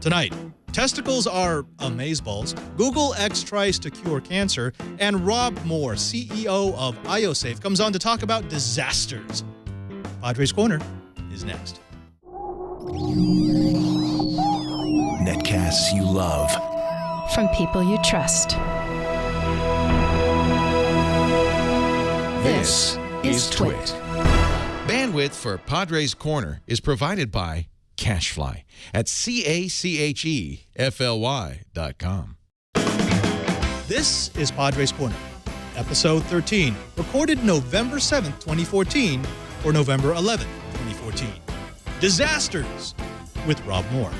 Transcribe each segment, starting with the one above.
Tonight, testicles are amazeballs, Google X tries to cure cancer, and Robb Moore, CEO of ioSafe, comes on to talk about disasters. Padre's Corner is next. Netcasts you love. From people you trust. This is Twit. Bandwidth for Padre's Corner is provided by Cashfly at CACHEFLY.com. This is Padre's Corner, episode 13, recorded November 7th, 2014, or November 11th, 2014. Disasters with Robb Moore.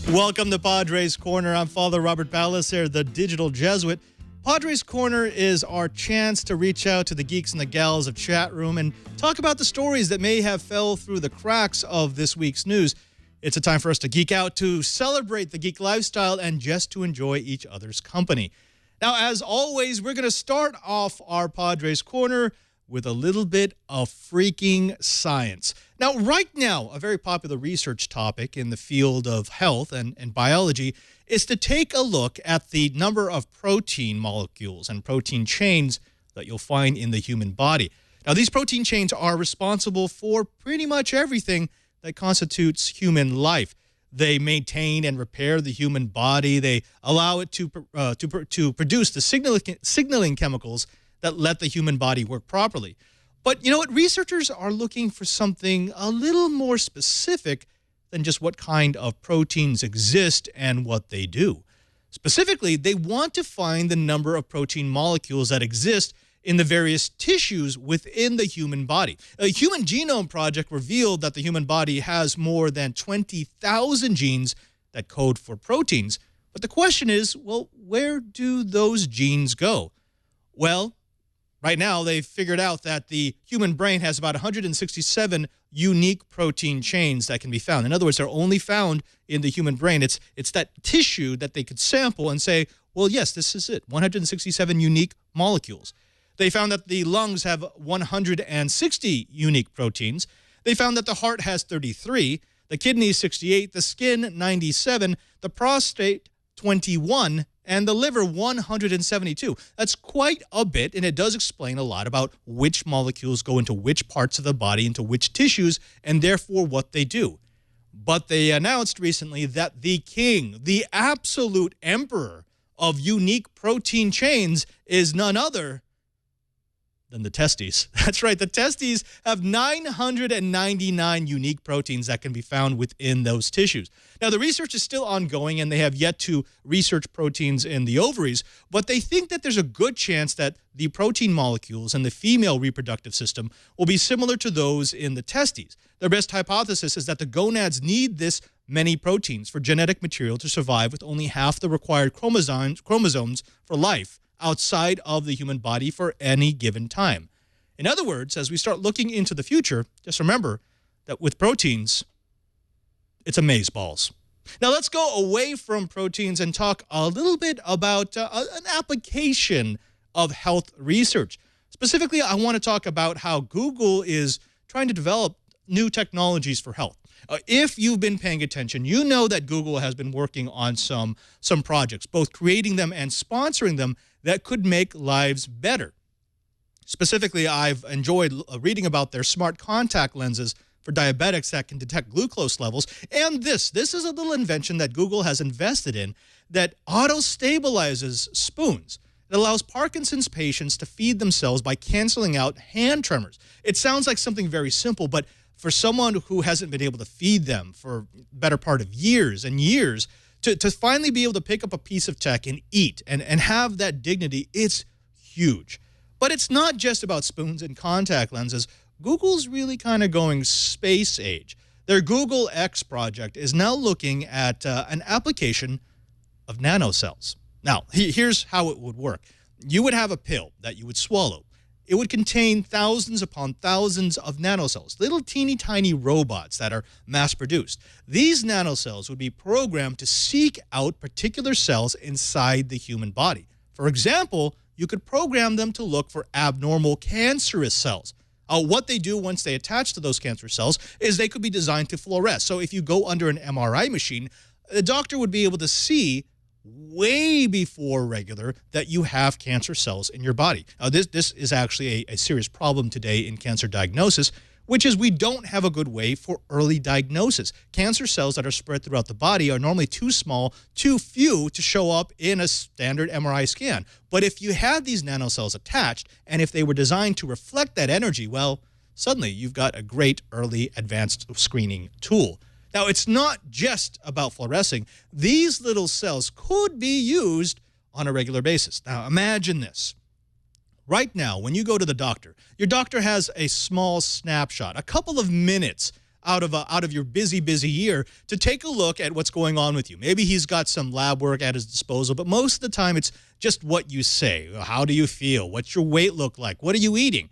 Welcome to Padre's Corner. I'm Father Robert Ballecer, the digital Jesuit. Padre's Corner is our chance to reach out to the geeks and the gals of chat room and talk about the stories that may have fell through the cracks of this week's news. It's a time for us to geek out, to celebrate the geek lifestyle, and just to enjoy each other's company. Now, as always, we're going to start off our Padre's Corner with a little bit of freaking science. Now, right now, a very popular research topic in the field of health and biology is to take a look at the number of protein molecules and protein chains that you'll find in the human body. Now, these protein chains are responsible for pretty much everything that constitutes human life. They maintain and repair the human body. They allow it to produce the signaling chemicals that let the human body work properly. But you know what? Researchers are looking for something a little more specific than just what kind of proteins exist and what they do. Specifically, they want to find the number of protein molecules that exist in the various tissues within the human body. A Human Genome Project revealed that the human body has more than 20,000 genes that code for proteins. But the question is, well, where do those genes go? Well, right now, they've figured out that the human brain has about 167 unique protein chains that can be found. In other words, they're only found in the human brain. It's that tissue that they could sample and say, well, yes, this is it, 167 unique molecules. They found that the lungs have 160 unique proteins. They found that the heart has 33, the kidneys 68, the skin 97, the prostate 21, and the liver 172. That's quite a bit, and it does explain a lot about which molecules go into which parts of the body, into which tissues, and therefore what they do. But they announced recently that the king, the absolute emperor of unique protein chains, is none other than the testes. That's right, the testes have 999 unique proteins that can be found within those tissues. Now, the research is still ongoing, and they have yet to research proteins in the ovaries, but they think that there's a good chance that the protein molecules in the female reproductive system will be similar to those in the testes. Their best hypothesis is that the gonads need this many proteins for genetic material to survive with only half the required chromosomes for life outside of the human body for any given time. In other words, as we start looking into the future, just remember that with proteins, it's amazeballs. Now let's go away from proteins and talk a little bit about an application of health research. Specifically, I want to talk about how Google is trying to develop new technologies for health. If you've been paying attention, you know that Google has been working on some projects, both creating them and sponsoring them, that could make lives better. Specifically, I've enjoyed reading about their smart contact lenses for diabetics that can detect glucose levels. And this is a little invention that Google has invested in that auto-stabilizes spoons. It allows Parkinson's patients to feed themselves by canceling out hand tremors. It sounds like something very simple, but for someone who hasn't been able to feed them for the better part of years and years, to finally be able to pick up a piece of tech and eat and have that dignity, it's huge. But it's not just about spoons and contact lenses. Google's really kind of going space age. Their Google X project is now looking at an application of nanocells. Now, here's how it would work. You would have a pill that you would swallow. It would contain thousands upon thousands of nanocells, little teeny tiny robots that are mass-produced. These nanocells would be programmed to seek out particular cells inside the human body. For example, you could program them to look for abnormal cancerous cells. What they do once they attach to those cancer cells is they could be designed to fluoresce. So if you go under an MRI machine, the doctor would be able to see way before regular that you have cancer cells in your body. Now, this is actually a serious problem today in cancer diagnosis, which is we don't have a good way for early diagnosis. Cancer cells that are spread throughout the body are normally too small, too few to show up in a standard MRI scan. But if you had these nanocells attached, and if they were designed to reflect that energy, well, suddenly you've got a great early advanced screening tool. Now, it's not just about fluorescing. These little cells could be used on a regular basis. Now, imagine this. Right now, when you go to the doctor, your doctor has a small snapshot, a couple of minutes out of your busy year to take a look at what's going on with you. Maybe he's got some lab work at his disposal, but most of the time it's just what you say. How do you feel? What's your weight look like? What are you eating?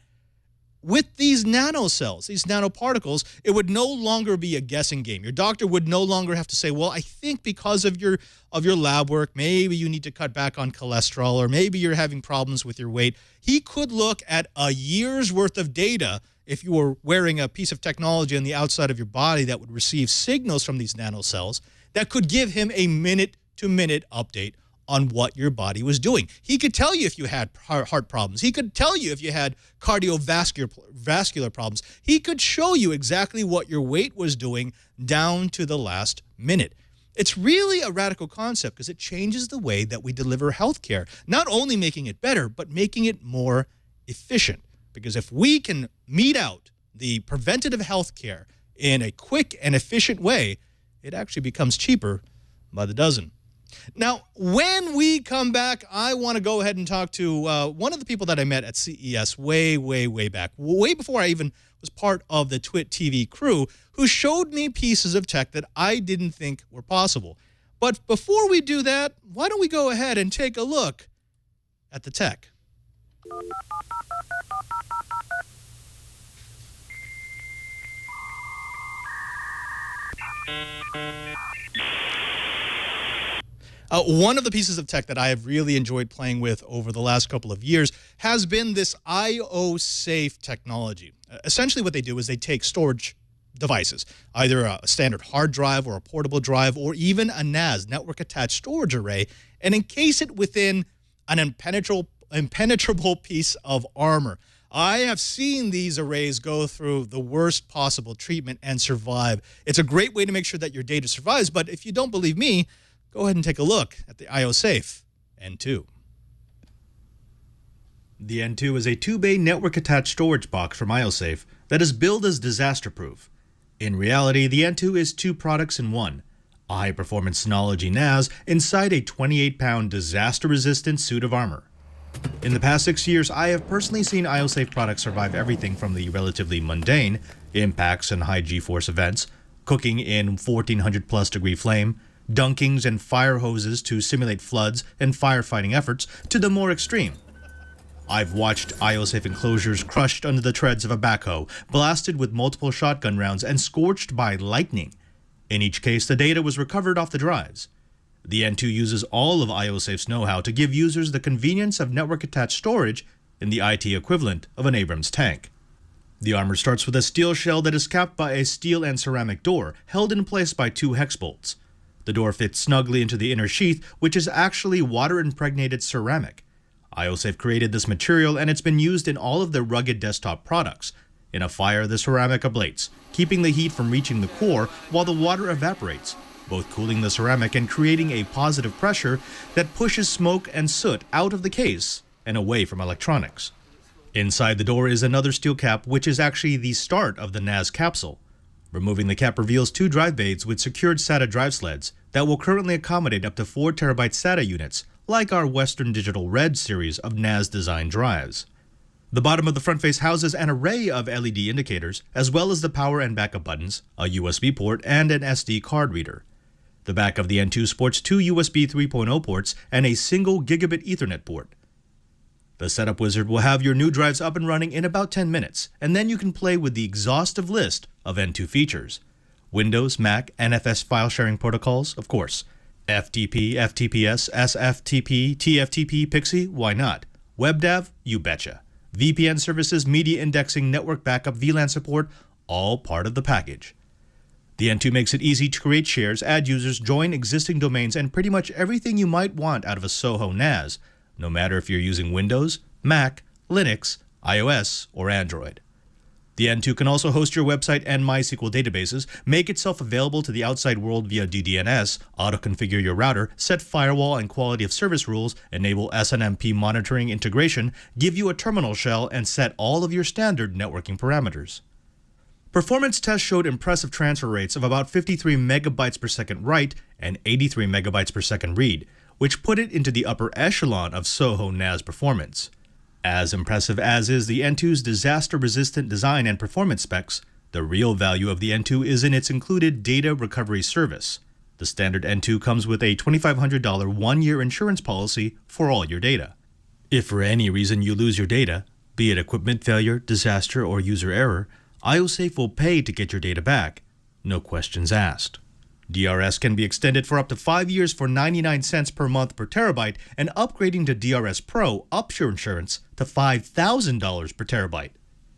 With these nanocells, these nanoparticles, it would no longer be a guessing game. Your doctor would no longer have to say, well, I think because of your lab work, maybe you need to cut back on cholesterol, or maybe you're having problems with your weight. He could look at a year's worth of data if you were wearing a piece of technology on the outside of your body that would receive signals from these nanocells that could give him a minute-to-minute update on what your body was doing. He could tell you if you had heart problems. He could tell you if you had cardiovascular problems. He could show you exactly what your weight was doing down to the last minute. It's really a radical concept because it changes the way that we deliver healthcare, not only making it better, but making it more efficient. Because if we can mete out the preventative healthcare in a quick and efficient way, it actually becomes cheaper by the dozen. Now, when we come back, I want to go ahead and talk to one of the people that I met at CES way back, way before I even was part of the Twit TV crew, who showed me pieces of tech that I didn't think were possible. But before we do that, why don't we go ahead and take a look at the tech? One of the pieces of tech that I have really enjoyed playing with over the last couple of years has been this ioSafe technology. Essentially what they do is they take storage devices, either a standard hard drive or a portable drive or even a NAS, network attached storage array, and encase it within an impenetrable piece of armor. I have seen these arrays go through the worst possible treatment and survive. It's a great way to make sure that your data survives, but if you don't believe me, go ahead and take a look at the ioSafe N2. The N2 is a 2-bay network-attached storage box from ioSafe that is billed as disaster-proof. In reality, the N2 is 2 products in one: a high-performance Synology NAS inside a 28-pound disaster-resistant suit of armor. In the past 6 years, I have personally seen ioSafe products survive everything from the relatively mundane impacts and high G-force events, cooking in 1400-plus degree flame, dunkings and fire hoses to simulate floods and firefighting efforts, to the more extreme. I've watched ioSafe enclosures crushed under the treads of a backhoe, blasted with multiple shotgun rounds, and scorched by lightning. In each case, the data was recovered off the drives. The N2 uses all of ioSafe's know-how to give users the convenience of network-attached storage in the IT equivalent of an Abrams tank. The armor starts with a steel shell that is capped by a steel and ceramic door, held in place by 2 hex bolts. The door fits snugly into the inner sheath, which is actually water-impregnated ceramic. ioSafe created this material, and it's been used in all of their rugged desktop products. In a fire, the ceramic ablates, keeping the heat from reaching the core while the water evaporates, both cooling the ceramic and creating a positive pressure that pushes smoke and soot out of the case and away from electronics. Inside the door is another steel cap, which is actually the start of the NAS capsule. Removing the cap reveals 2 drive bays with secured SATA drive sleds that will currently accommodate up to 4 terabyte SATA units, like our Western Digital Red series of NAS design drives. The bottom of the front face houses an array of LED indicators, as well as the power and backup buttons, a USB port, and an SD card reader. The back of the N2 sports 2 USB 3.0 ports and a single gigabit Ethernet port. The setup wizard will have your new drives up and running in about 10 minutes, and then you can play with the exhaustive list of N2 features. Windows, Mac, NFS file sharing protocols, of course. FTP, FTPS, SFTP, TFTP, PXE, why not? WebDAV, you betcha. VPN services, media indexing, network backup, VLAN support, all part of the package. The N2 makes it easy to create shares, add users, join existing domains, and pretty much everything you might want out of a Soho NAS, no matter if you're using Windows, Mac, Linux, iOS, or Android. The N2 can also host your website and MySQL databases, make itself available to the outside world via DDNS, auto-configure your router, set firewall and quality of service rules, enable SNMP monitoring integration, give you a terminal shell, and set all of your standard networking parameters. Performance tests showed impressive transfer rates of about 53 megabytes per second write and 83 megabytes per second read, which put it into the upper echelon of Soho NAS performance. As impressive as is the N2's disaster-resistant design and performance specs, the real value of the N2 is in its included data recovery service. The standard N2 comes with a $2,500 one-year insurance policy for all your data. If for any reason you lose your data, be it equipment failure, disaster, or user error, ioSafe will pay to get your data back. No questions asked. DRS can be extended for up to 5 years for 99 cents per month per terabyte, and upgrading to DRS Pro ups your insurance to $5,000 per terabyte.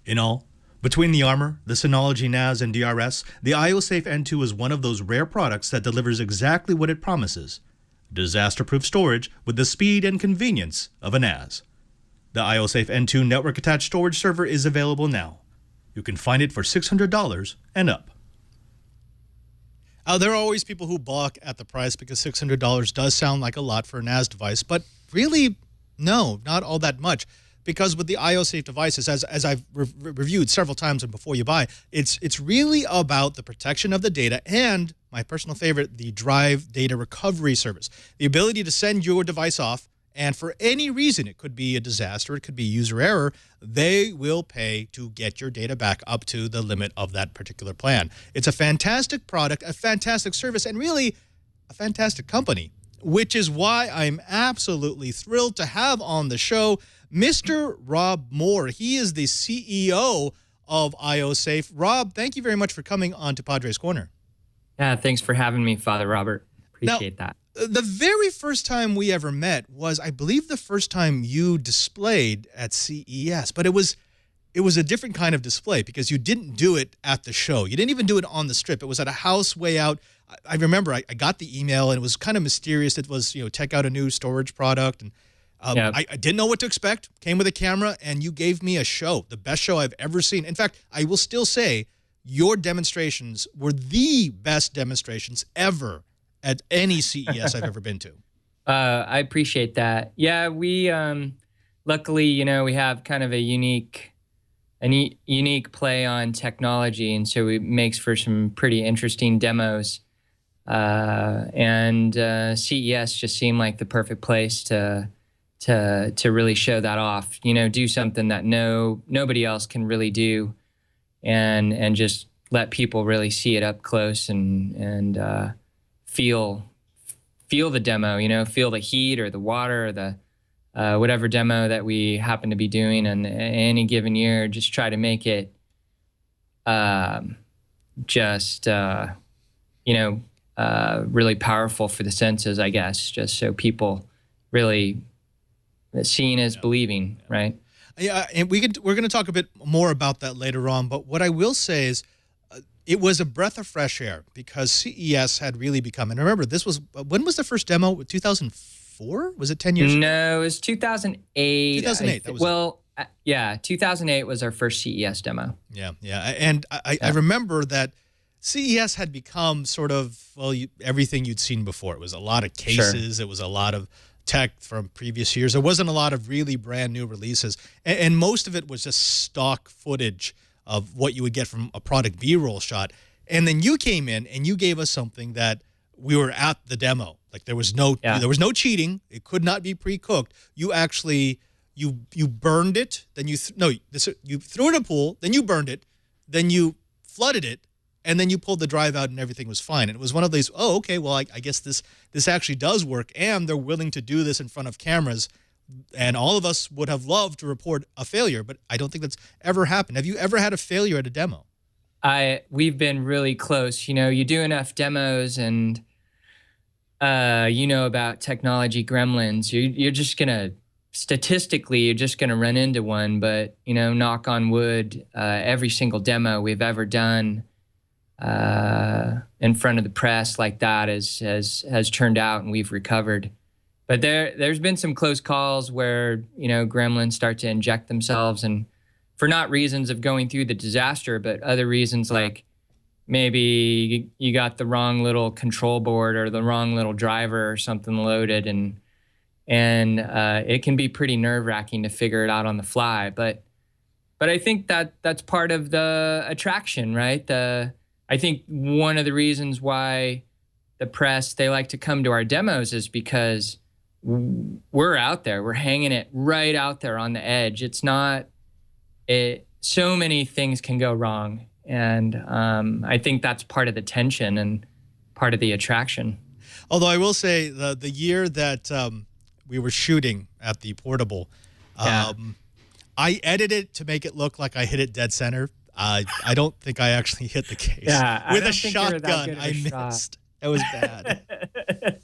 In all, between the Armor, the Synology NAS, and DRS, the ioSafe N2 is one of those rare products that delivers exactly what it promises: disaster-proof storage with the speed and convenience of a NAS. The ioSafe N2 network-attached storage server is available now. You can find it for $600 and up. There are always people who balk at the price because $600 does sound like a lot for a NAS device, but really, no, not all that much. Because with the ioSafe devices, as I've reviewed several times and before you buy, it's really about the protection of the data and, my personal favorite, the Drive Data Recovery Service. The ability to send your device off, and for any reason, it could be a disaster, it could be user error, they will pay to get your data back up to the limit of that particular plan. It's a fantastic product, a fantastic service, and really a fantastic company, which is why I'm absolutely thrilled to have on the show Mr. Robb Moore. He is the CEO of ioSafe. Robb, thank you very much for coming on to Padre's Corner. Yeah, thanks for having me, Father Robert. Appreciate that. The very first time we ever met was, I believe, the first time you displayed at CES, but it was a different kind of display because you didn't do it at the show. You didn't even do it on the strip. It was at a house way out. I remember I got the email and it was kind of mysterious. It was, check out a new storage product. And I didn't know what to expect. Came with a camera and you gave me a show, the best show I've ever seen. In fact, I will still say your demonstrations were the best demonstrations ever at any CES I've ever been to. I appreciate that. Yeah, we luckily, we have kind of a unique play on technology, and so it makes for some pretty interesting demos. And CES just seemed like the perfect place to really show that off. Do something that nobody else can really do, and just let people really see it up close and feel the demo, feel the heat or the water or the whatever demo that we happen to be doing in any given year. Just try to make it really powerful for the senses, I guess, just so people really seeing is believing, right? Yeah, and we're going to talk a bit more about that later on, but what I will say is it was a breath of fresh air because CES had really become, and remember, when was the first demo? 2004? Was it 10 years ago? No, it was 2008. 2008. 2008 was our first CES demo. Yeah. And I remember that CES had become sort of, everything you'd seen before. It was a lot of cases. Sure. It was a lot of tech from previous years. There wasn't a lot of really brand new releases. And most of it was just stock footage of what you would get from a product B-roll shot. And then you came in and you gave us something that we were at the demo. Like there was no cheating. It could not be pre-cooked. You actually, you burned it. Then you threw it in a pool. Then you burned it. Then you flooded it. And then you pulled the drive out and everything was fine. And it was one of these, I guess this actually does work. And they're willing to do this in front of cameras. And all of us would have loved to report a failure, but I don't think that's ever happened. Have you ever had a failure at a demo? We've been really close. You do enough demos and about technology gremlins. You're just gonna statistically, you're just going to run into one. But, knock on wood, every single demo we've ever done in front of the press like that has turned out, and we've recovered. But there's been some close calls where, gremlins start to inject themselves, and for not reasons of going through the disaster, but other reasons like maybe you got the wrong little control board or the wrong little driver or something loaded, and it can be pretty nerve-wracking to figure it out on the fly. But I think that's part of the attraction, right? I think one of the reasons why the press, they like to come to our demos is because we're out there. We're hanging it right out there on the edge. So many things can go wrong. And I think that's part of the tension and part of the attraction. Although I will say the year that we were shooting at the portable, I edited it to make it look like I hit it dead center. I don't think I actually hit the case. Yeah, with a shotgun. I missed. That was bad.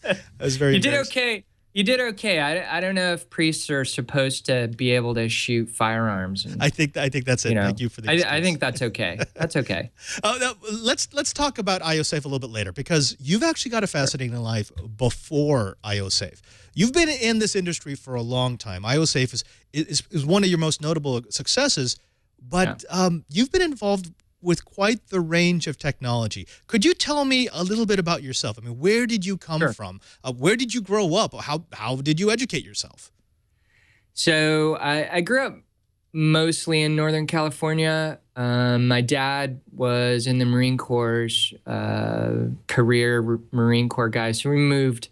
That was very. You did okay. You did okay. I don't know if priests are supposed to be able to shoot firearms. And, I think that's it. Thank you for the excuse. I think that's okay. That's okay. Let's talk about ioSafe a little bit later, because you've actually got a fascinating life before ioSafe. You've been in this industry for a long time. ioSafe is one of your most notable successes, but you've been involved with quite the range of technology. Could you tell me a little bit about yourself? I mean, where did you come from? Where did you grow up? How did you educate yourself? So I grew up mostly in Northern California. My dad was in the Marine Corps, career Marine Corps guy. So we moved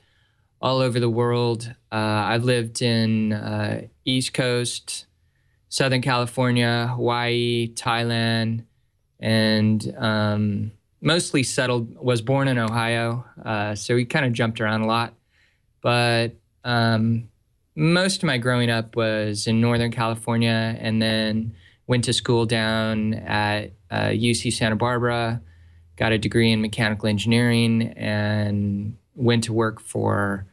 all over the world. I've lived in East Coast, Southern California, Hawaii, Thailand, and mostly settled, was born in Ohio. So we kind of jumped around a lot. But most of my growing up was in Northern California, and then went to school down at UC Santa Barbara, got a degree in mechanical engineering, and went to work for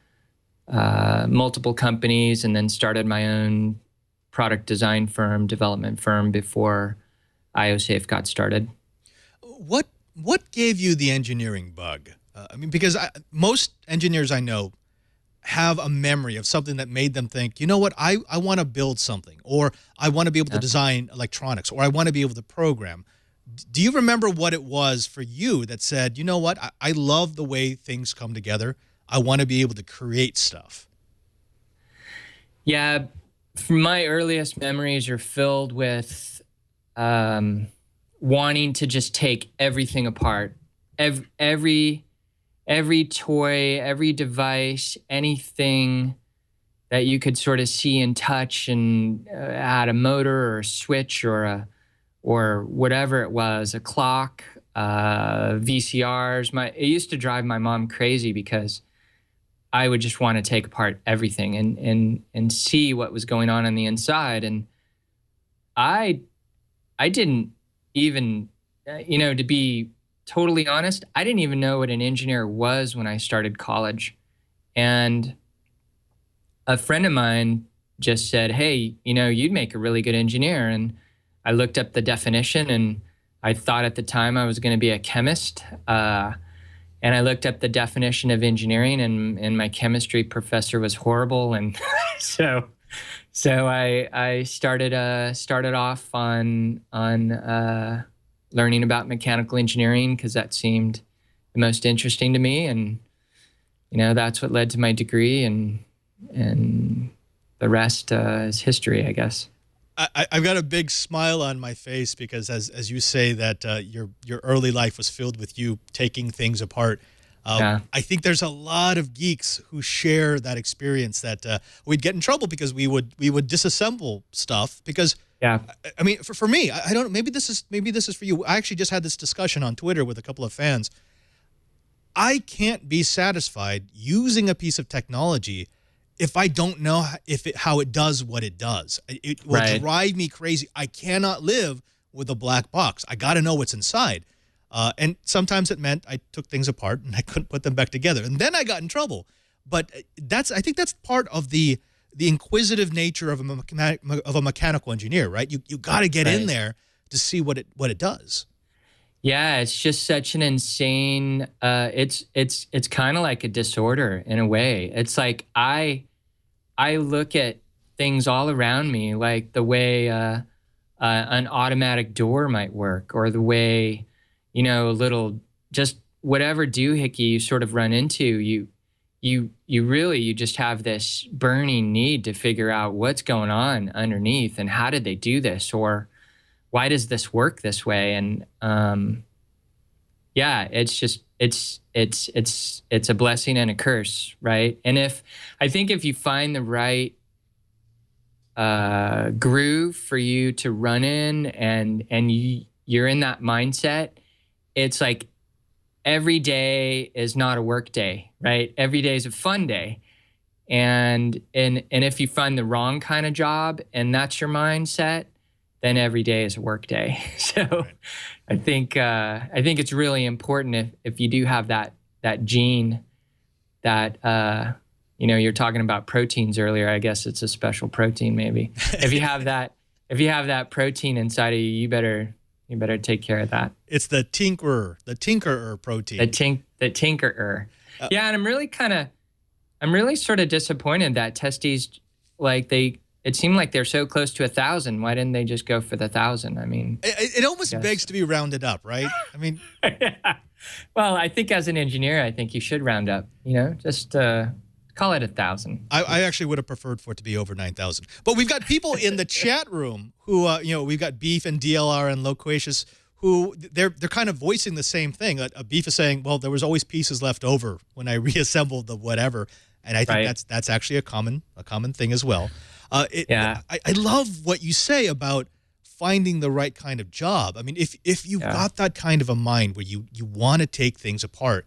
multiple companies, and then started my own product design firm, development firm before ioSafe got started. What gave you the engineering bug? I mean, because most engineers I know have a memory of something that made them think, you know what, I want to build something, or I want to be able to design electronics, or I want to be able to program. Do you remember what it was for you that said, you know what, I love the way things come together. I want to be able to create stuff. Yeah, my earliest memories are filled with wanting to just take everything apart. Every toy, every device, anything that you could sort of see and touch and had a motor or a switch or whatever it was, a clock, VCRs. It used to drive my mom crazy because I would just want to take apart everything and see what was going on the inside. And I didn't even, to be totally honest, I didn't even know what an engineer was when I started college. And a friend of mine just said, hey, you'd make a really good engineer. And I looked up the definition, and I thought at the time I was going to be a chemist. And I looked up the definition of engineering, and my chemistry professor was horrible. And so I started off on learning about mechanical engineering, because that seemed the most interesting to me, and that's what led to my degree, and the rest is history, I guess. I've got a big smile on my face, because as you say that your early life was filled with you taking things apart. I think there's a lot of geeks who share that experience, that we'd get in trouble because we would disassemble stuff, because I mean, for me, I don't know, maybe this is for you. I actually just had this discussion on Twitter with a couple of fans. I can't be satisfied using a piece of technology if I don't know how it does what it does. It will drive me crazy. I cannot live with a black box. I got to know what's inside. And sometimes it meant I took things apart and I couldn't put them back together, and then I got in trouble. But I think that's part of the the inquisitive nature of a mechanical engineer, right? You got to get in there to see what it does. Yeah, it's just such an insane. It's kind of like a disorder in a way. It's like I look at things all around me, like the way an automatic door might work, or the way, just whatever doohickey you sort of run into, you just have this burning need to figure out what's going on underneath and how did they do this, or why does this work this way? And it's just it's a blessing and a curse, right? And if you find the right groove for you to run in, and you're in that mindset, it's like every day is not a work day, right? Every day is a fun day. And if you find the wrong kind of job and that's your mindset, then every day is a work day. So I think it's really important if you do have that gene that you're talking about proteins earlier. I guess it's a special protein maybe. If you have that protein inside of you, you better take care of that. It's the tinkerer protein. The tinkerer. Yeah, and I'm really sort of disappointed that testes, it seemed like they're so close to 1,000. Why didn't they just go for the 1,000? I mean, it almost begs to be rounded up, right? I mean, yeah. Well, I think as an engineer, I think you should round up. Just call it 1,000. I actually would have preferred for it to be over 9,000. But we've got people in the chat room who, we've got Beef and DLR and Loquacious, who they're kind of voicing the same thing. Beef is saying, well, there was always pieces left over when I reassembled the whatever, and I think that's actually a common thing as well. I love what you say about finding the right kind of job. I mean, if you've got that kind of a mind where you want to take things apart,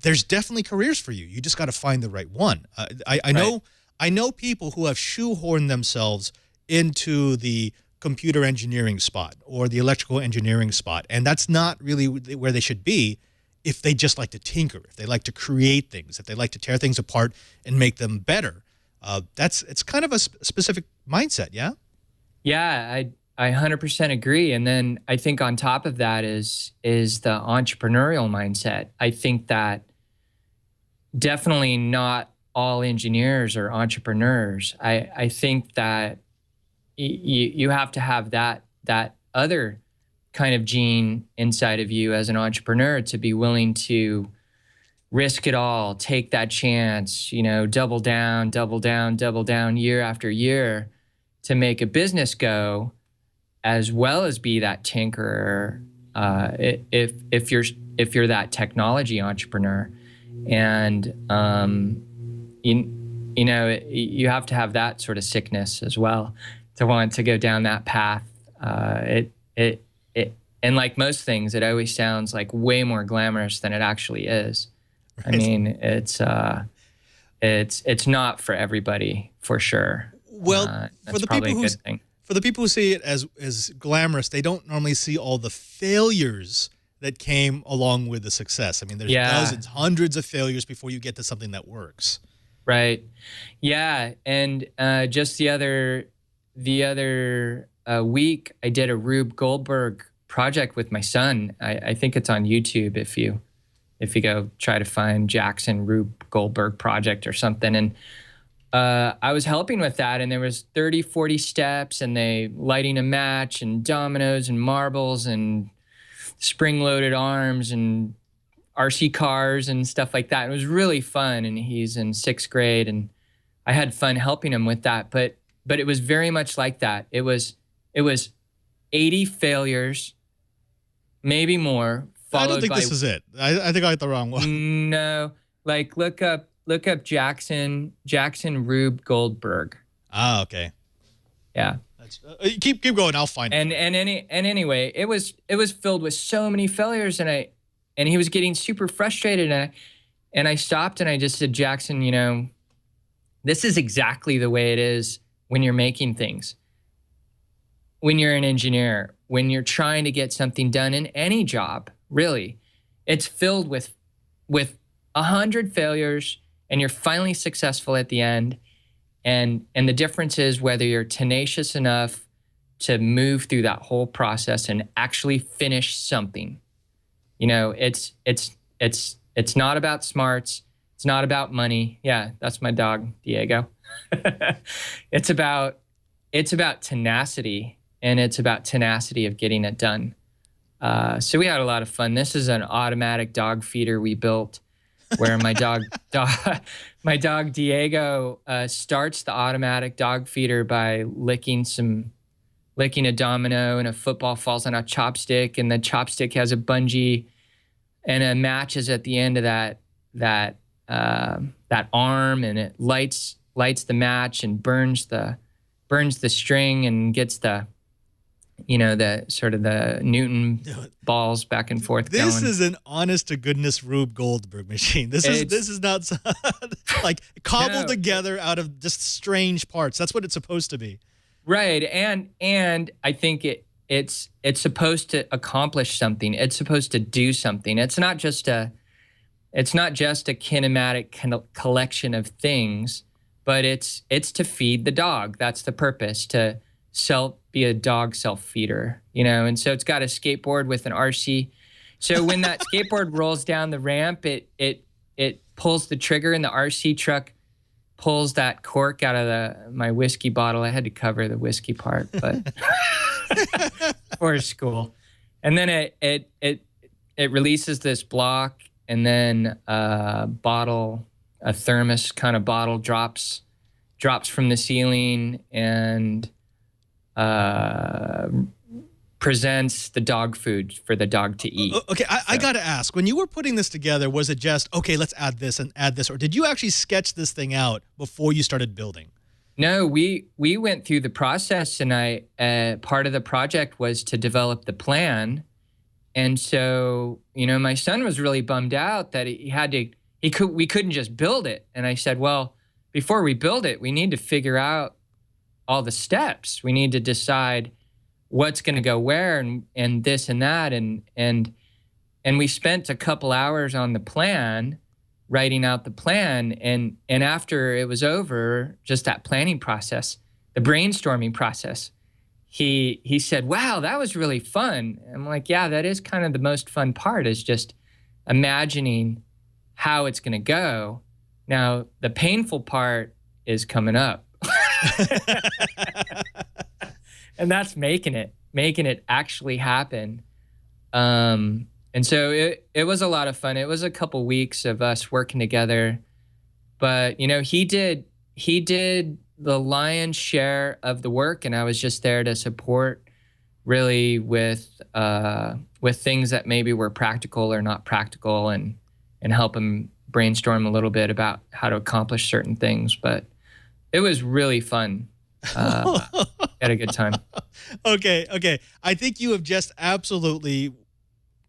there's definitely careers for you. You just got to find the right one. I know people who have shoehorned themselves into the computer engineering spot or the electrical engineering spot, and that's not really where they should be if they just like to tinker, if they like to create things, if they like to tear things apart and make them better. It's kind of a specific mindset, yeah? Yeah, I 100% agree. And then I think on top of that is the entrepreneurial mindset. I think that definitely not all engineers are entrepreneurs. I think that you have to have that other kind of gene inside of you as an entrepreneur to be willing to risk it all, take that chance, double down year after year to make a business go, as well as be that tinkerer. If you're that technology entrepreneur, and you have to have that sort of sickness as well to want to go down that path. And like most things, it always sounds like way more glamorous than it actually is. Right. I mean, it's not for everybody, for sure. Well, for the people who see it as glamorous, they don't normally see all the failures that came along with the success. I mean, there's thousands, hundreds of failures before you get to something that works. Right. Yeah. And just the other week, I did a Rube Goldberg project with my son. I think it's on YouTube if you go try to find Jackson Rube Goldberg project or something. And I was helping with that, and there was 30, 40 steps, and they lighting a match and dominoes and marbles and spring-loaded arms and RC cars and stuff like that. It was really fun, and he's in 6th grade, and I had fun helping him with that. But it was very much like that. It was 80 failures, maybe more. I don't think this is it. I think I got the wrong one. No, look up Jackson Rube Goldberg. Ah, okay. Yeah. Keep going. I'll find it. And anyway, it was filled with so many failures, and he was getting super frustrated, and I stopped and I just said, Jackson, this is exactly the way it is when you're making things. When you're an engineer, when you're trying to get something done in any job, really, it's filled with 100 failures, and you're finally successful at the end. And the difference is whether you're tenacious enough to move through that whole process and actually finish something. You know, it's not about smarts. It's not about money. Yeah, that's my dog, Diego. It's about tenacity, and it's about tenacity of getting it done. So we had a lot of fun. This is an automatic dog feeder we built, where my dog Diego starts the automatic dog feeder by licking a domino, and a football falls on a chopstick, and the chopstick has a bungee, and a match is at the end of that arm, and it lights the match and burns the string and gets the sort of the Newton balls back and forth going. This is an honest to goodness Rube Goldberg machine. This is not like cobbled together out of just strange parts. That's what it's supposed to be. Right. And I think it's supposed to accomplish something. It's supposed to do something. It's not just a kinematic collection of things, but it's to feed the dog. That's the purpose, to be a dog self-feeder, and so it's got a skateboard with an RC. So when that skateboard rolls down the ramp, it pulls the trigger, and the RC truck pulls that cork out of my whiskey bottle. I had to cover the whiskey part, but for school. And then it releases this block, and then a thermos kind of bottle drops from the ceiling and presents the dog food for the dog to eat. Okay, I got to ask, when you were putting this together, was it just, okay, let's add this and add this, or did you actually sketch this thing out before you started building? No, we went through the process, and part of the project was to develop the plan. And so, my son was really bummed out that we couldn't just build it. And I said, well, before we build it, we need to figure out all the steps. We need to decide what's going to go where, and this and that. And we spent a couple hours on the plan, writing out the plan. And after it was over, just that planning process, the brainstorming process, he said, wow, that was really fun. I'm like, yeah, that is kind of the most fun part, is just imagining how it's going to go. Now, the painful part is coming up. And that's making it actually happen. And so it was a lot of fun. It was a couple weeks of us working together, but he did the lion's share of the work, and I was just there to support, really, with things that maybe were practical or not practical, and help him brainstorm a little bit about how to accomplish certain things. But it was really fun. Had a good time. Okay. I think you have just absolutely,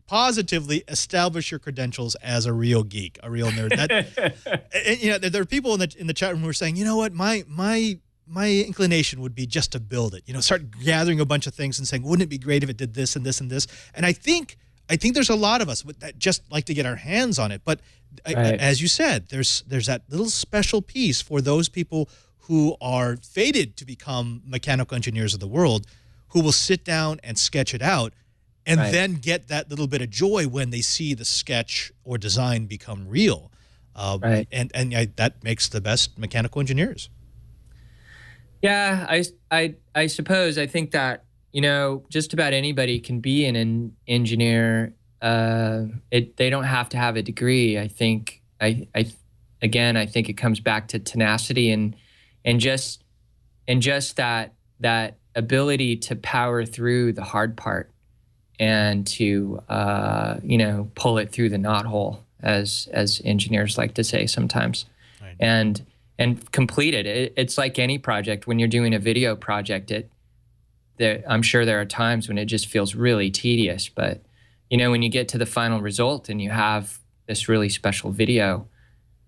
positively established your credentials as a real geek, a real nerd. And, there are people in the chat room who are saying, you know what, my inclination would be just to build it. Start gathering a bunch of things and saying, wouldn't it be great if it did this and this and this? And I think there's a lot of us that just like to get our hands on it. But right. As you said, there's that little special piece for those people who are fated to become mechanical engineers of the world, who will sit down and sketch it out, and right. then get that little bit of joy when they see the sketch or design become real. Right. And that makes the best mechanical engineers. Yeah, I suppose. I think that, just about anybody can be an engineer. They don't have to have a degree. I think I think it comes back to tenacity and just that ability to power through the hard part, and to pull it through the knothole, as engineers like to say sometimes. Right. and complete it. It's like any project. When you're doing a video project, I'm sure there are times when it just feels really tedious, but when you get to the final result and you have this really special video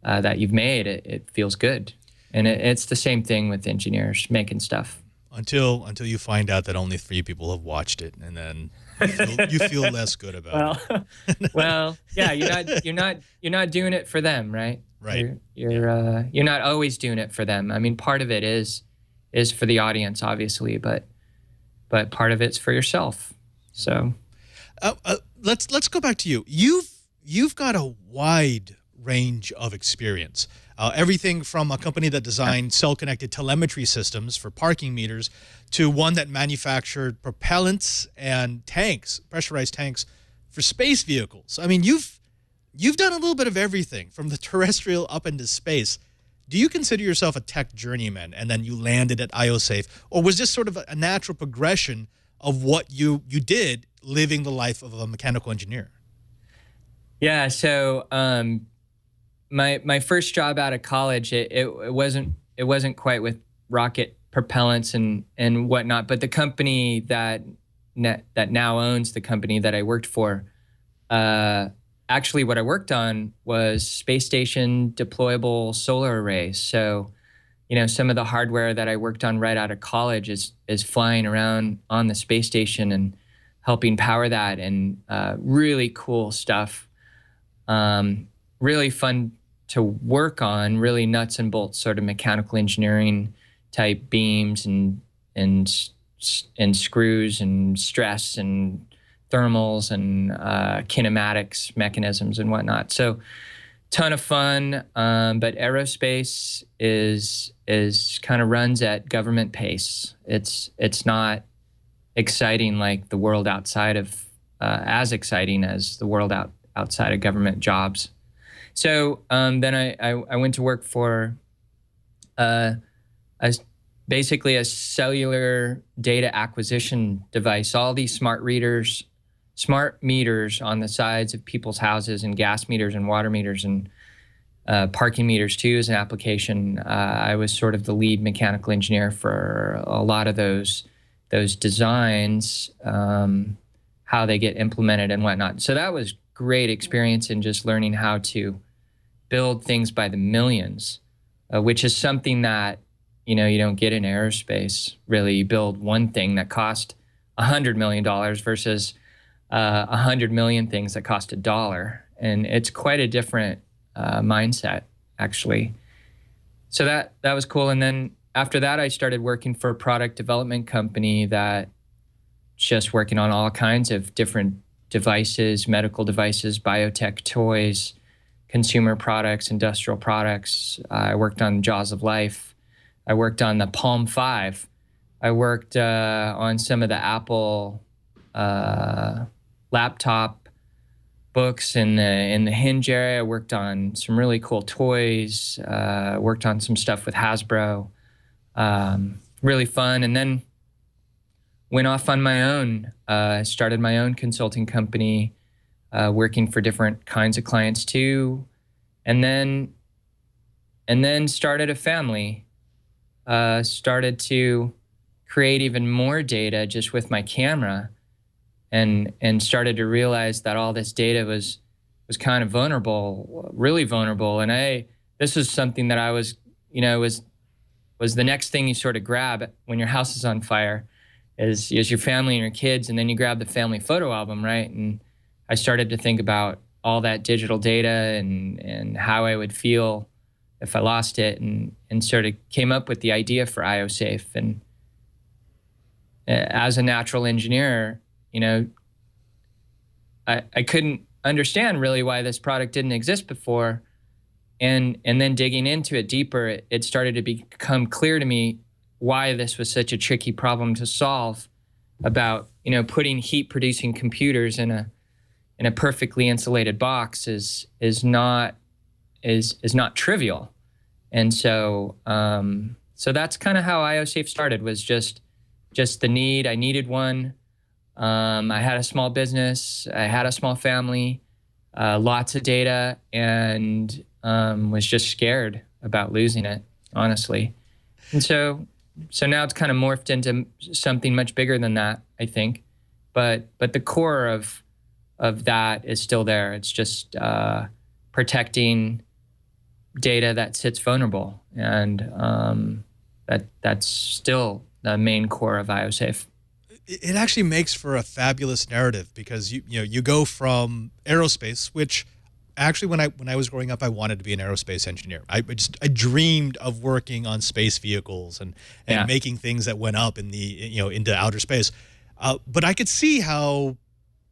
that you've made, it feels good. And it's the same thing with engineers making stuff. Until you find out that only 3 people have watched it, and then You feel less good about it. Well, yeah, you're not doing it for them, right? Right. You're not always doing it for them. I mean, part of it is for the audience, obviously, but part of it's for yourself. So, let's go back to you. You've got a wide range of experience. Everything from a company that designed cell-connected telemetry systems for parking meters to one that manufactured propellants and tanks, pressurized tanks for space vehicles. I mean, you've done a little bit of everything from the terrestrial up into space. Do you consider yourself a tech journeyman and then you landed at ioSafe? Or was this sort of a natural progression of what you did living the life of a mechanical engineer? Yeah, so my first job out of college, it wasn't quite with rocket propellants and whatnot, but the company that now owns the company that I worked for, actually what I worked on was space station deployable solar arrays. So, some of the hardware that I worked on right out of college is flying around on the space station and helping power that, and really cool stuff. Really fun to work on, really nuts and bolts sort of mechanical engineering type beams and screws and stress and thermals and kinematics mechanisms and whatnot. So ton of fun, but aerospace is kind of runs at government pace. It's not exciting like the world outside of, as exciting as the world outside of government jobs. So then I went to work for basically a cellular data acquisition device. All these smart meters on the sides of people's houses, and gas meters and water meters and parking meters too as an application. I was sort of the lead mechanical engineer for a lot of those designs, how they get implemented and whatnot. So that was great experience in just learning how to build things by the millions, which is something that, you don't get in aerospace. Really, you build one thing that cost $100 million versus 100 million things that cost $1. And it's quite a different mindset, actually. So that was cool. And then after that, I started working for a product development company that just working on all kinds of different devices, medical devices, biotech toys, consumer products, industrial products. I worked on Jaws of Life. I worked on the Palm 5. I worked on some of the Apple laptop books in the hinge area. I worked on some really cool toys. Worked on some stuff with Hasbro. Really fun. And then went off on my own. Started my own consulting company, working for different kinds of clients too. And then started a family. Started to create even more data just with my camera, and started to realize that all this data was kind of vulnerable, really vulnerable. And this was something that I was the next thing you sort of grab when your house is on fire is your family and your kids, and then you grab the family photo album, right? And I started to think about all that digital data and how I would feel if I lost it, and sort of came up with the idea for ioSafe. And as a natural engineer, I couldn't understand really why this product didn't exist before. And then digging into it deeper, it started to become clear to me why this was such a tricky problem to solve, about, putting heat producing computers in a perfectly insulated box is not trivial. And so that's kind of how ioSafe started, was just the need. I needed one. I had a small business. I had a small family, lots of data, and was just scared about losing it, honestly. And so now it's kind of morphed into something much bigger than that, I think. But the core of that is still there. It's just protecting data that sits vulnerable, and that's still the main core of ioSafe. it actually makes for a fabulous narrative because you go from aerospace, which actually when I was growing up, I wanted to be an aerospace engineer. I dreamed of working on space vehicles and making things that went up in the into outer space. But I could see how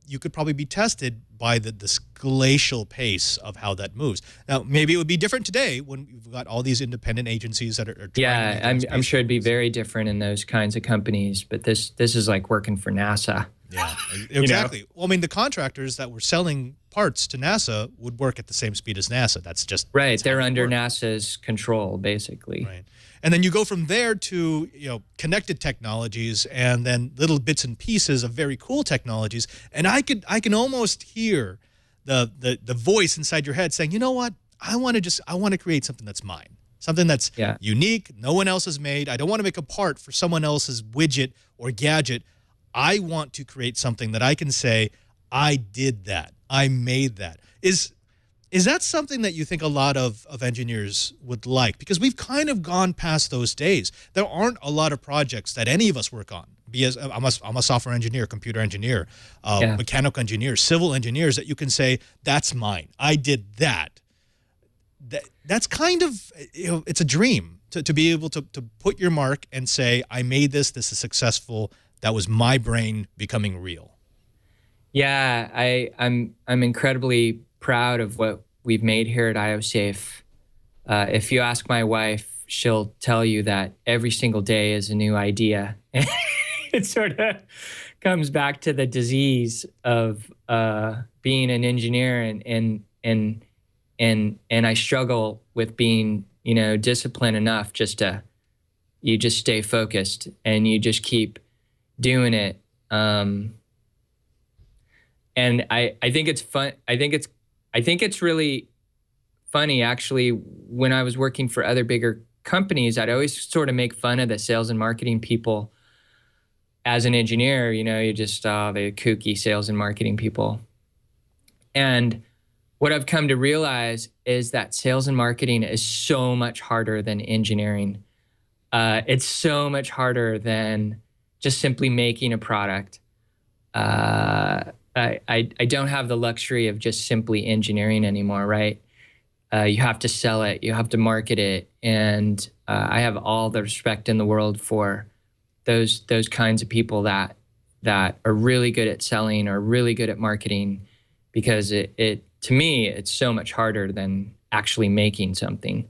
you could probably be tested by this glacial pace of how that moves. Now, maybe it would be different today when we've got all these independent agencies that are trying to I'm sure it'd be very different in those kinds of companies, but this is like working for NASA. Yeah, exactly. Well, I mean, the contractors that were selling parts to NASA would work at the same speed as NASA. That's just right. They're under NASA's control, basically. Right. And then you go from there to connected technologies, and then little bits and pieces of very cool technologies. And I can almost hear the voice inside your head saying, you know what? I want to create something that's mine, something that's unique, no one else has made. I don't want to make a part for someone else's widget or gadget. I want to create something that I can say, I did that. I made that. Is that something that you think a lot of engineers would like? Because we've kind of gone past those days. There aren't a lot of projects that any of us work on. I'm a software engineer, computer engineer, mechanical engineer, civil engineers that you can say, that's mine. I did that. That's kind of, it's a dream to be able to put your mark and say, I made this. This is successful. That was my brain becoming real. Yeah, I'm incredibly proud of what we've made here at ioSafe. If you ask my wife, she'll tell you that every single day is a new idea. It sort of comes back to the disease of being an engineer, and I struggle with being disciplined enough you just stay focused and you just keep doing it. And I think it's fun. I think it's really funny, actually. When I was working for other bigger companies, I'd always sort of make fun of the sales and marketing people. As an engineer, you just the kooky sales and marketing people. And what I've come to realize is that sales and marketing is so much harder than engineering. It's so much harder than just simply making a product. I don't have the luxury of just simply engineering anymore, right? You have to sell it, you have to market it, and I have all the respect in the world for those kinds of people that are really good at selling or really good at marketing, because it to me it's so much harder than actually making something.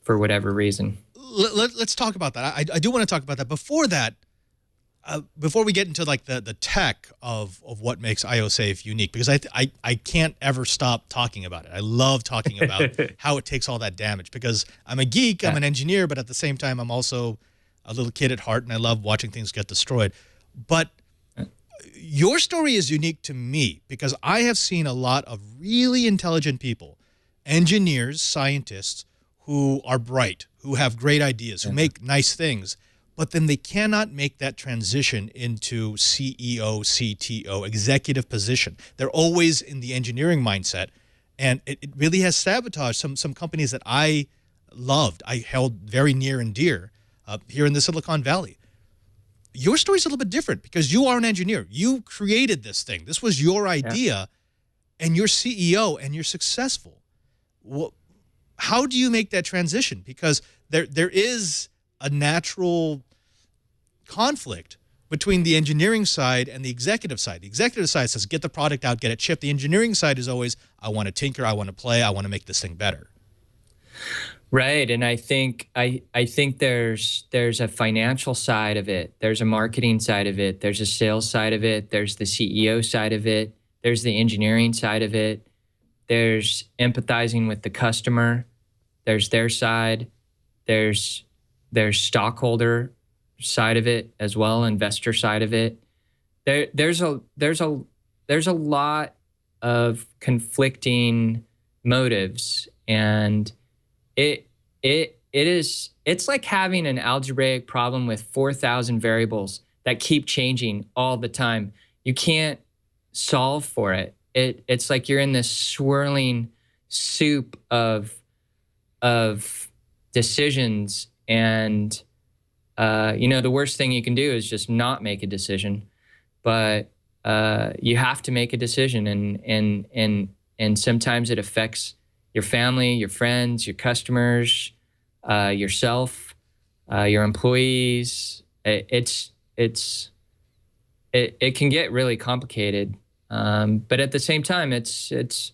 For whatever reason. Let's talk about that. I do want to talk about that. Before that, before we get into like the tech of what makes ioSafe unique, because I can't ever stop talking about it. I love talking about how it takes all that damage, because I'm a geek, I'm an engineer, but at the same time, I'm also a little kid at heart, and I love watching things get destroyed. But your story is unique to me because I have seen a lot of really intelligent people, engineers, scientists, who are bright, who have great ideas, who make nice things, but then they cannot make that transition into CEO, CTO, executive position. They're always in the engineering mindset, and it really has sabotaged some companies that I loved, I held very near and dear here in the Silicon Valley. Your story's a little bit different because you are an engineer. You created this thing. This was your idea, and you're CEO, and you're successful. Well, how do you make that transition? Because there is a natural conflict between the engineering side and the executive side. The executive side says, get the product out, get it shipped. The engineering side is always, I want to tinker, I want to play, I want to make this thing better. Right, and I think there's a financial side of it, there's a marketing side of it, there's a sales side of it, there's the CEO side of it, there's the engineering side of it, there's empathizing with the customer, there's their side, there's stockholder side of it as well, investor side of it. There's a lot of conflicting motives, and it's like having an algebraic problem with 4,000 variables that keep changing all the time. You can't solve for it. It's like you're in this swirling soup of decisions, and the worst thing you can do is just not make a decision, but you have to make a decision, and sometimes it affects your family, your friends, your customers, yourself, your employees. It can get really complicated, but at the same time, it's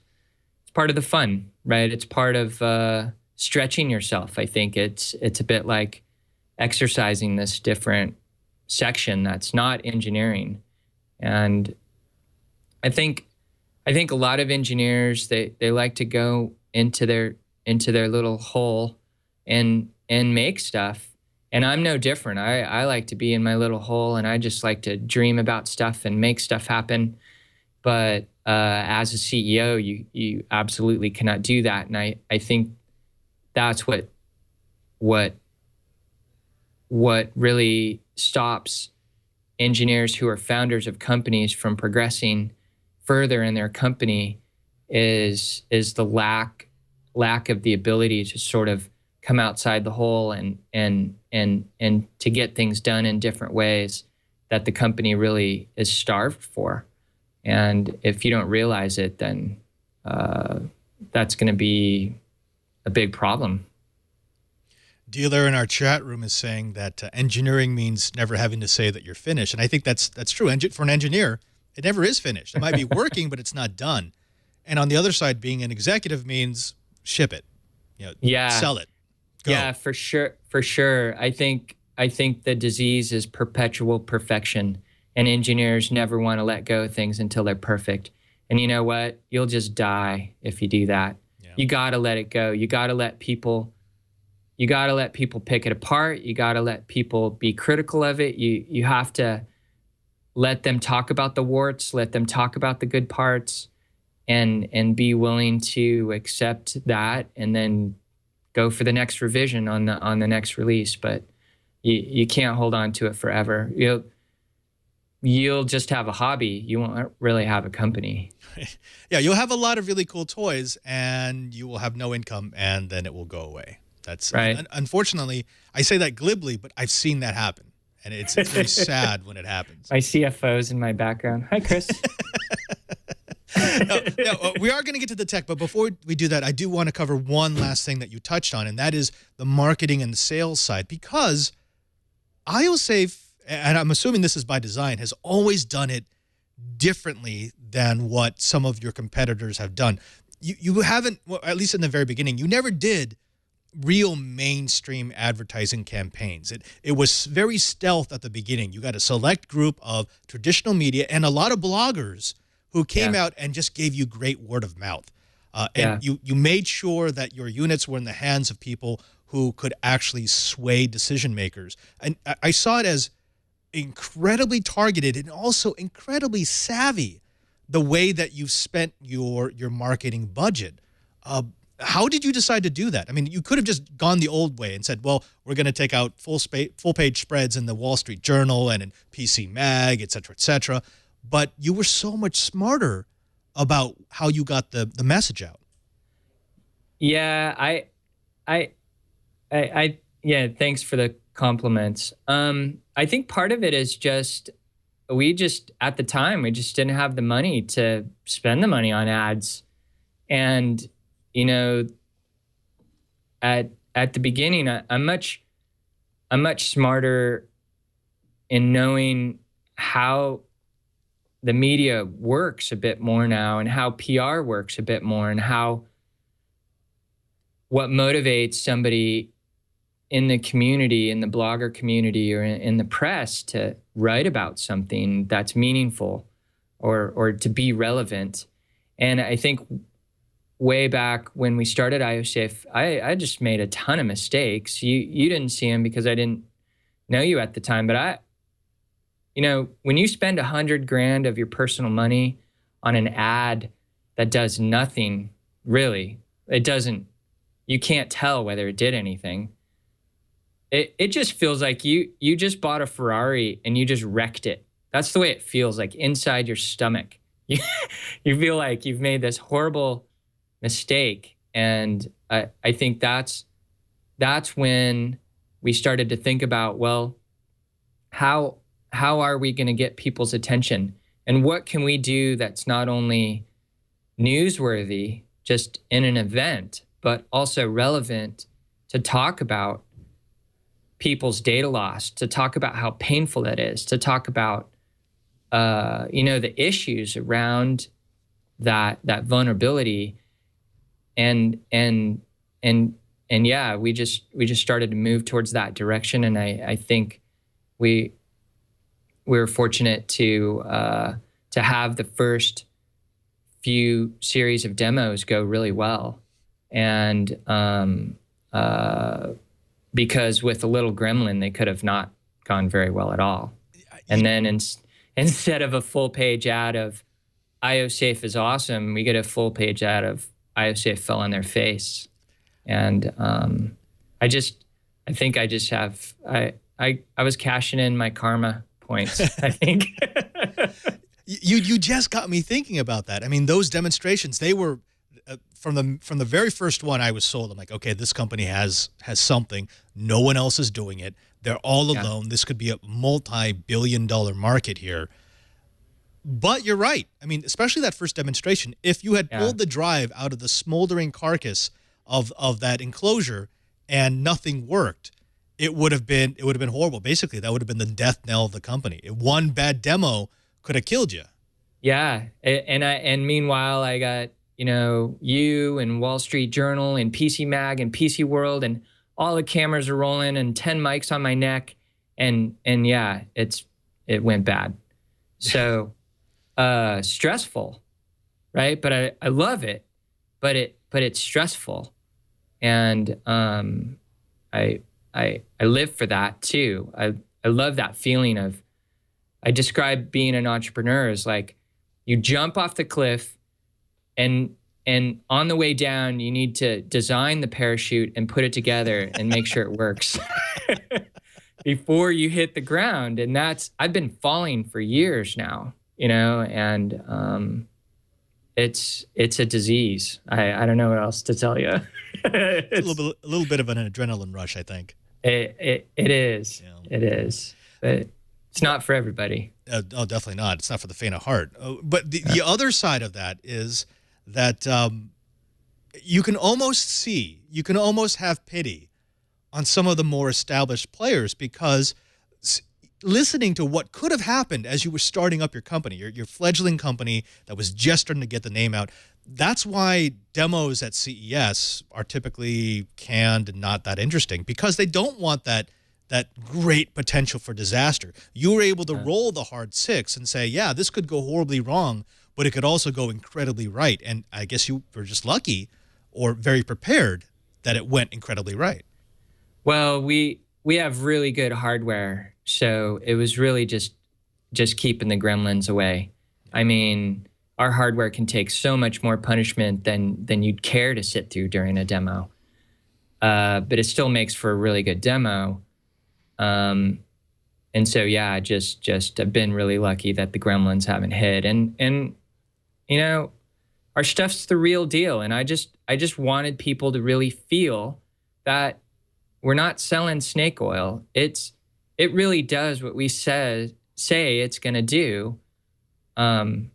part of the fun, right? It's part of stretching yourself. I think it's a bit like exercising this different section that's not engineering. And I think a lot of engineers, they like to go into their little hole and make stuff. And I'm no different. I like to be in my little hole, and I just like to dream about stuff and make stuff happen. But as a CEO, you absolutely cannot do that. And I think that's what really stops engineers who are founders of companies from progressing further in their company is the lack of the ability to sort of come outside the hole and to get things done in different ways that the company really is starved for. And if you don't realize it, then that's going to be a big problem. Dealer in our chat room is saying that engineering means never having to say that you're finished. And I think that's true. For an engineer, it never is finished. It might be working, but it's not done. And on the other side, being an executive means ship it, sell it. Go. Yeah, for sure. For sure. I think the disease is perpetual perfection, and engineers never want to let go of things until they're perfect. And you know what? You'll just die if you do that. Yeah. You got to let it go. You got to let people pick it apart. You got to let people be critical of it. You have to let them talk about the warts, let them talk about the good parts, and be willing to accept that, and then go for the next revision on the next release. But you can't hold on to it forever. You'll just have a hobby. You won't really have a company. Yeah, you'll have a lot of really cool toys, and you will have no income, and then it will go away. That's right. Unfortunately, I say that glibly, but I've seen that happen, and it's very sad when it happens. My CFO's in my background. Hi, Chris. We are going to get to the tech, but before we do that, I do want to cover one last thing that you touched on, and that is the marketing and the sales side, because ioSafe, and I'm assuming this is by design, has always done it differently than what some of your competitors have done. You haven't, well, at least in the very beginning, you never did real mainstream advertising campaigns. It was very stealth at the beginning. You got a select group of traditional media and a lot of bloggers who came out and just gave you great word of mouth. And you made sure that your units were in the hands of people who could actually sway decision makers. And I saw it as incredibly targeted and also incredibly savvy, the way that you spent your marketing budget. How did you decide to do that? I mean, you could have just gone the old way and said, well, we're going to take out full-page spreads in the Wall Street Journal and in PC Mag, et cetera, et cetera. But you were so much smarter about how you got the message out. Yeah, thanks for the compliments. I think part of it is just, at the time, we just didn't have the money to spend the money on ads. And, at the beginning, I'm much smarter in knowing how the media works a bit more now, and how PR works a bit more, and what motivates somebody in the community, in the blogger community, or in the press to write about something that's meaningful or to be relevant. And I think way back when we started ioSafe, I just made a ton of mistakes. You didn't see them because I didn't know you at the time, but when you spend $100,000 of your personal money on an ad that does nothing, really, you can't tell whether it did anything. It just feels like you just bought a Ferrari and you just wrecked it. That's the way it feels, like inside your stomach. You feel like you've made this horrible mistake. And I think that's when we started to think about, well, how are we going to get people's attention, and what can we do that's not only newsworthy just in an event, but also relevant to talk about people's data loss, to talk about how painful that is, to talk about the issues around that vulnerability, and yeah, we just started to move towards that direction, and I think we were fortunate to have the first few series of demos go really well, and because with a little gremlin, they could have not gone very well at all. And then instead of a full page ad of ioSafe is awesome, we get a full page ad of ioSafe fell on their face. And I was cashing in my karma points, I think. You just got me thinking about that. I mean, those demonstrations, they were from the very first one. I was sold. I'm like, okay, this company has something. No one else is doing it. They're all alone. Yeah. This could be a multi-billion-dollar market here. But you're right. I mean, especially that first demonstration. If you had pulled the drive out of the smoldering carcass of that enclosure and nothing worked, it would have been horrible. Basically, that would have been the death knell of the company. One bad demo could have killed you. Yeah, and meanwhile, I got you and Wall Street Journal and PC Mag and PC World, and all the cameras are rolling and 10 mics on my neck, and yeah, it went bad. So stressful, right? But I love it, but it's stressful, and I live for that too. I love that feeling of. I describe being an entrepreneur as like you jump off the cliff, and on the way down, you need to design the parachute and put it together and make sure it works before you hit the ground. And I've been falling for years now, and it's a disease. I don't know what else to tell you. It's a little bit of an adrenaline rush, I think. It is. Yeah. It is. But it's not for everybody. Oh, definitely not. It's not for the faint of heart. But the other side of that is that you can almost have pity on some of the more established players, because listening to what could have happened as you were starting up your company, your fledgling company that was just starting to get the name out, that's why demos at CES are typically canned and not that interesting, because they don't want that great potential for disaster. You were able to roll the hard 6 and say, yeah, this could go horribly wrong, but it could also go incredibly right. And I guess you were just lucky or very prepared that it went incredibly right. Well, we have really good hardware, so it was really just keeping the gremlins away. I mean, our hardware can take so much more punishment than you'd care to sit through during a demo. But it still makes for a really good demo. And so, yeah, just I've been really lucky that the gremlins haven't hit, and our stuff's the real deal. And I just wanted people to really feel that we're not selling snake oil. It really does what we say it's going to do. I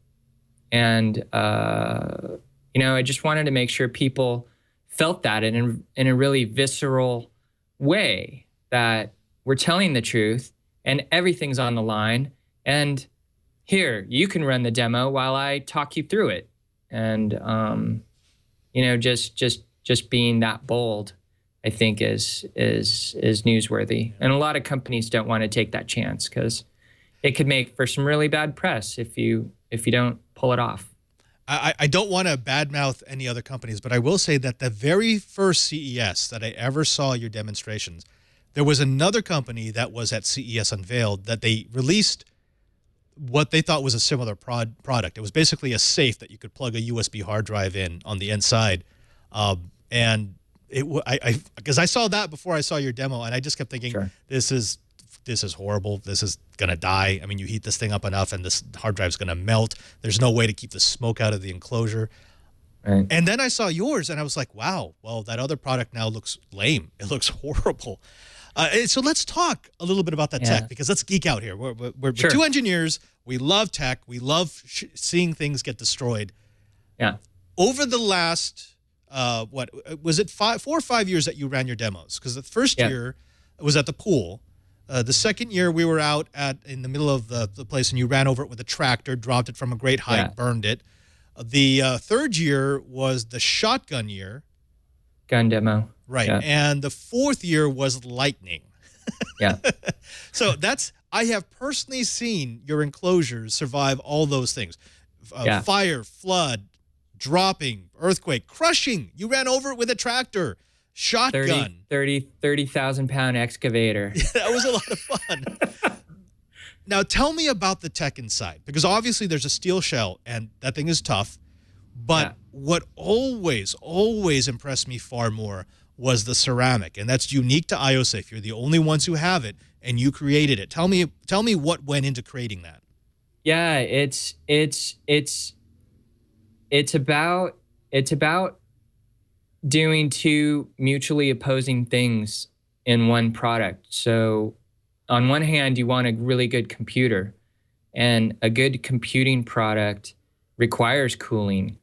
just wanted to make sure people felt that in a really visceral way, that we're telling the truth and everything's on the line. And here, you can run the demo while I talk you through it. And, just being that bold, I think is newsworthy. And a lot of companies don't want to take that chance, because it could make for some really bad press if you don't pull it off. I don't want to badmouth any other companies, but I will say that the very first CES that I ever saw your demonstrations, there was another company that was at CES unveiled that they released what they thought was a similar product. It was basically a safe that you could plug a USB hard drive in on the inside. And because I saw that before I saw your demo, and I just kept thinking, sure, this is horrible. This is going to die. I mean, you heat this thing up enough and this hard drive's going to melt. There's no way to keep the smoke out of the enclosure. Right. And then I saw yours and I was like, wow, well, that other product now looks lame. It looks horrible. So let's talk a little bit about that tech, because let's geek out here. We're Sure. two engineers. We love tech. We love seeing things get destroyed. Yeah. Over the last, what was it, 4 or 5 years that you ran your demos? Because the first year was at the pool. The second year we were out in the middle of the place, and you ran over it with a tractor, dropped it from a great height, burned it. The third year was the shotgun year. Gun demo. Right. Yeah. And the fourth year was lightning. Yeah. So I have personally seen your enclosures survive all those things. Fire, flood, dropping, earthquake, crushing. You ran over it with a tractor, shotgun. 30,000 pound excavator. That was a lot of fun. Now tell me about the tech inside, because obviously there's a steel shell and that thing is tough. But what always impressed me far more was the ceramic, and that's unique to ioSafe. You're the only ones who have it, and you created it. Tell me what went into creating that. Yeah, it's about doing two mutually opposing things in one product. So on one hand, you want a really good computer, and a good computing product requires cooling.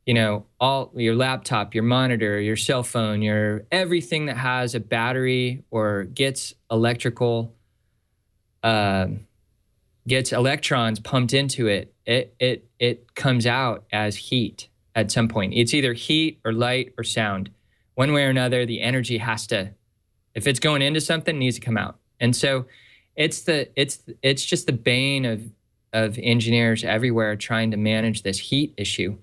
You know, all your laptop, your monitor, your cell phone, everything that has a battery or gets electrons pumped into it, it comes out as heat at some point. It's either heat or light or sound. One way or another, the energy has to, if it's going into something, it needs to come out. And so it's just the bane of engineers everywhere trying to manage this heat issue.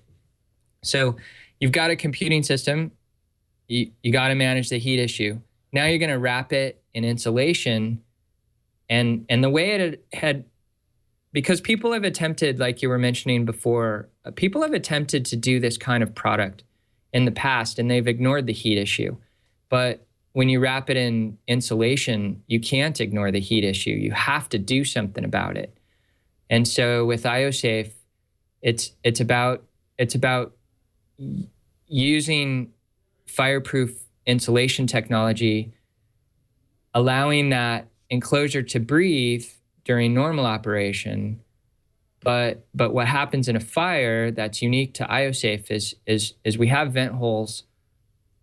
So you've got a computing system, you got to manage the heat issue. Now you're going to wrap it in insulation, and the way it had, because people have attempted, like you were mentioning before, people have attempted to do this kind of product in the past, and they've ignored the heat issue. But when you wrap it in insulation, you can't ignore the heat issue. You have to do something about it. And so with ioSafe, it's about using fireproof insulation technology, allowing that enclosure to breathe during normal operation. But what happens in a fire that's unique to ioSafe is we have vent holes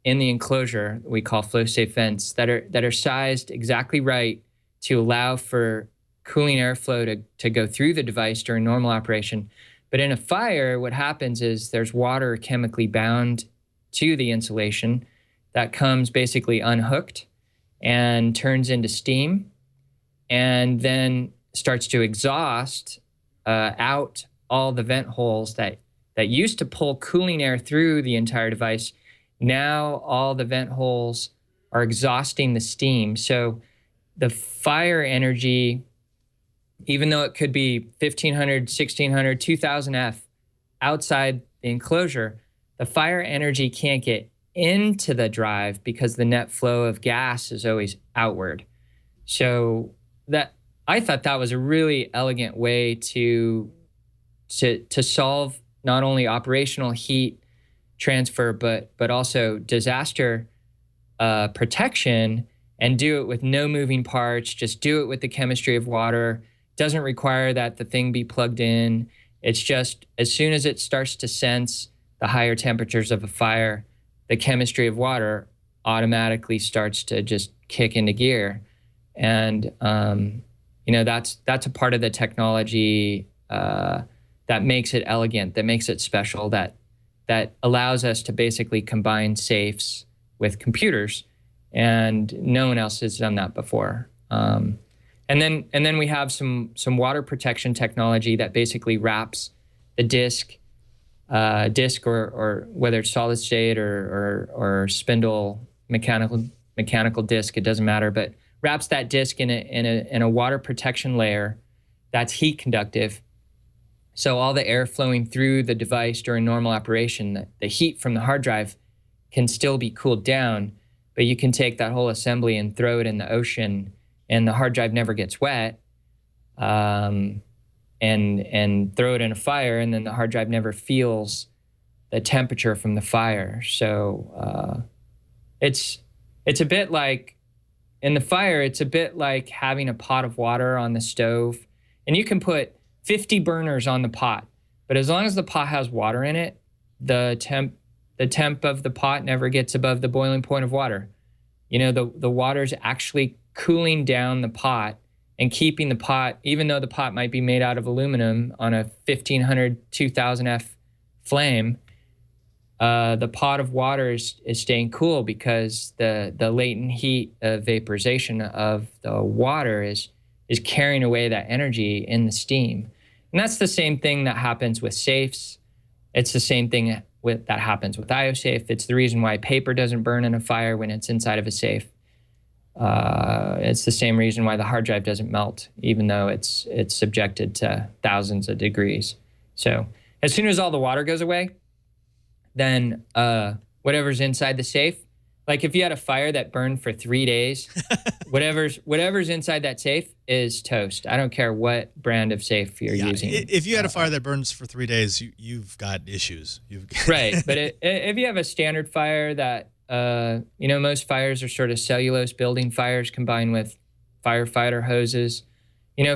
in the enclosure we call flow-safe vents that are sized exactly right to allow for cooling airflow to go through the device during normal operation. But in a fire, what happens is there's water chemically bound to the insulation that comes basically unhooked and turns into steam, and then starts to exhaust out all the vent holes that used to pull cooling air through the entire device. Now all the vent holes are exhausting the steam. So the fire energy, even though it could be 1,500, 1,600, 2,000 F outside the enclosure, the fire energy can't get into the drive because the net flow of gas is always outward. So that, I thought that was a really elegant way to solve not only operational heat transfer, but also disaster protection, and do it with no moving parts. Just do it with the chemistry of water. Doesn't require that the thing be plugged in. It's just as soon as it starts to sense the higher temperatures of a fire, the chemistry of water automatically starts to just kick into gear. And that's a part of the technology that makes it elegant, that makes it special, that allows us to basically combine safes with computers, and no one else has done that before. And then we have some water protection technology that basically wraps the disc or whether it's solid state or spindle mechanical disc, it doesn't matter, but wraps that disc in a water protection layer that's heat conductive. So all the air flowing through the device during normal operation, the heat from the hard drive can still be cooled down, but you can take that whole assembly and throw it in the ocean, and the hard drive never gets wet, and throw it in a fire, and then the hard drive never feels the temperature from the fire. So it's a bit like in the fire, it's a bit like having a pot of water on the stove, and you can put 50 burners on the pot, but as long as the pot has water in it, the temp of the pot never gets above the boiling point of water. You know, the water's actually cooling down the pot and keeping the pot, even though the pot might be made out of aluminum on a 1500, 2000 F flame, the pot of water is staying cool because the latent heat of vaporization of the water is carrying away that energy in the steam. And that's the same thing that happens with safes. It's the same thing that happens with ioSafe. It's the reason why paper doesn't burn in a fire when it's inside of a safe. It's the same reason why the hard drive doesn't melt, even though it's subjected to thousands of degrees. So as soon as all the water goes away, then whatever's inside the safe, like if you had a fire that burned for 3 days, whatever's inside that safe is toast. I don't care what brand of safe you're using. If you had a fire that burns for 3 days, you've got issues. Right, but if you have a standard fire that, most fires are sort of cellulose building fires combined with firefighter hoses.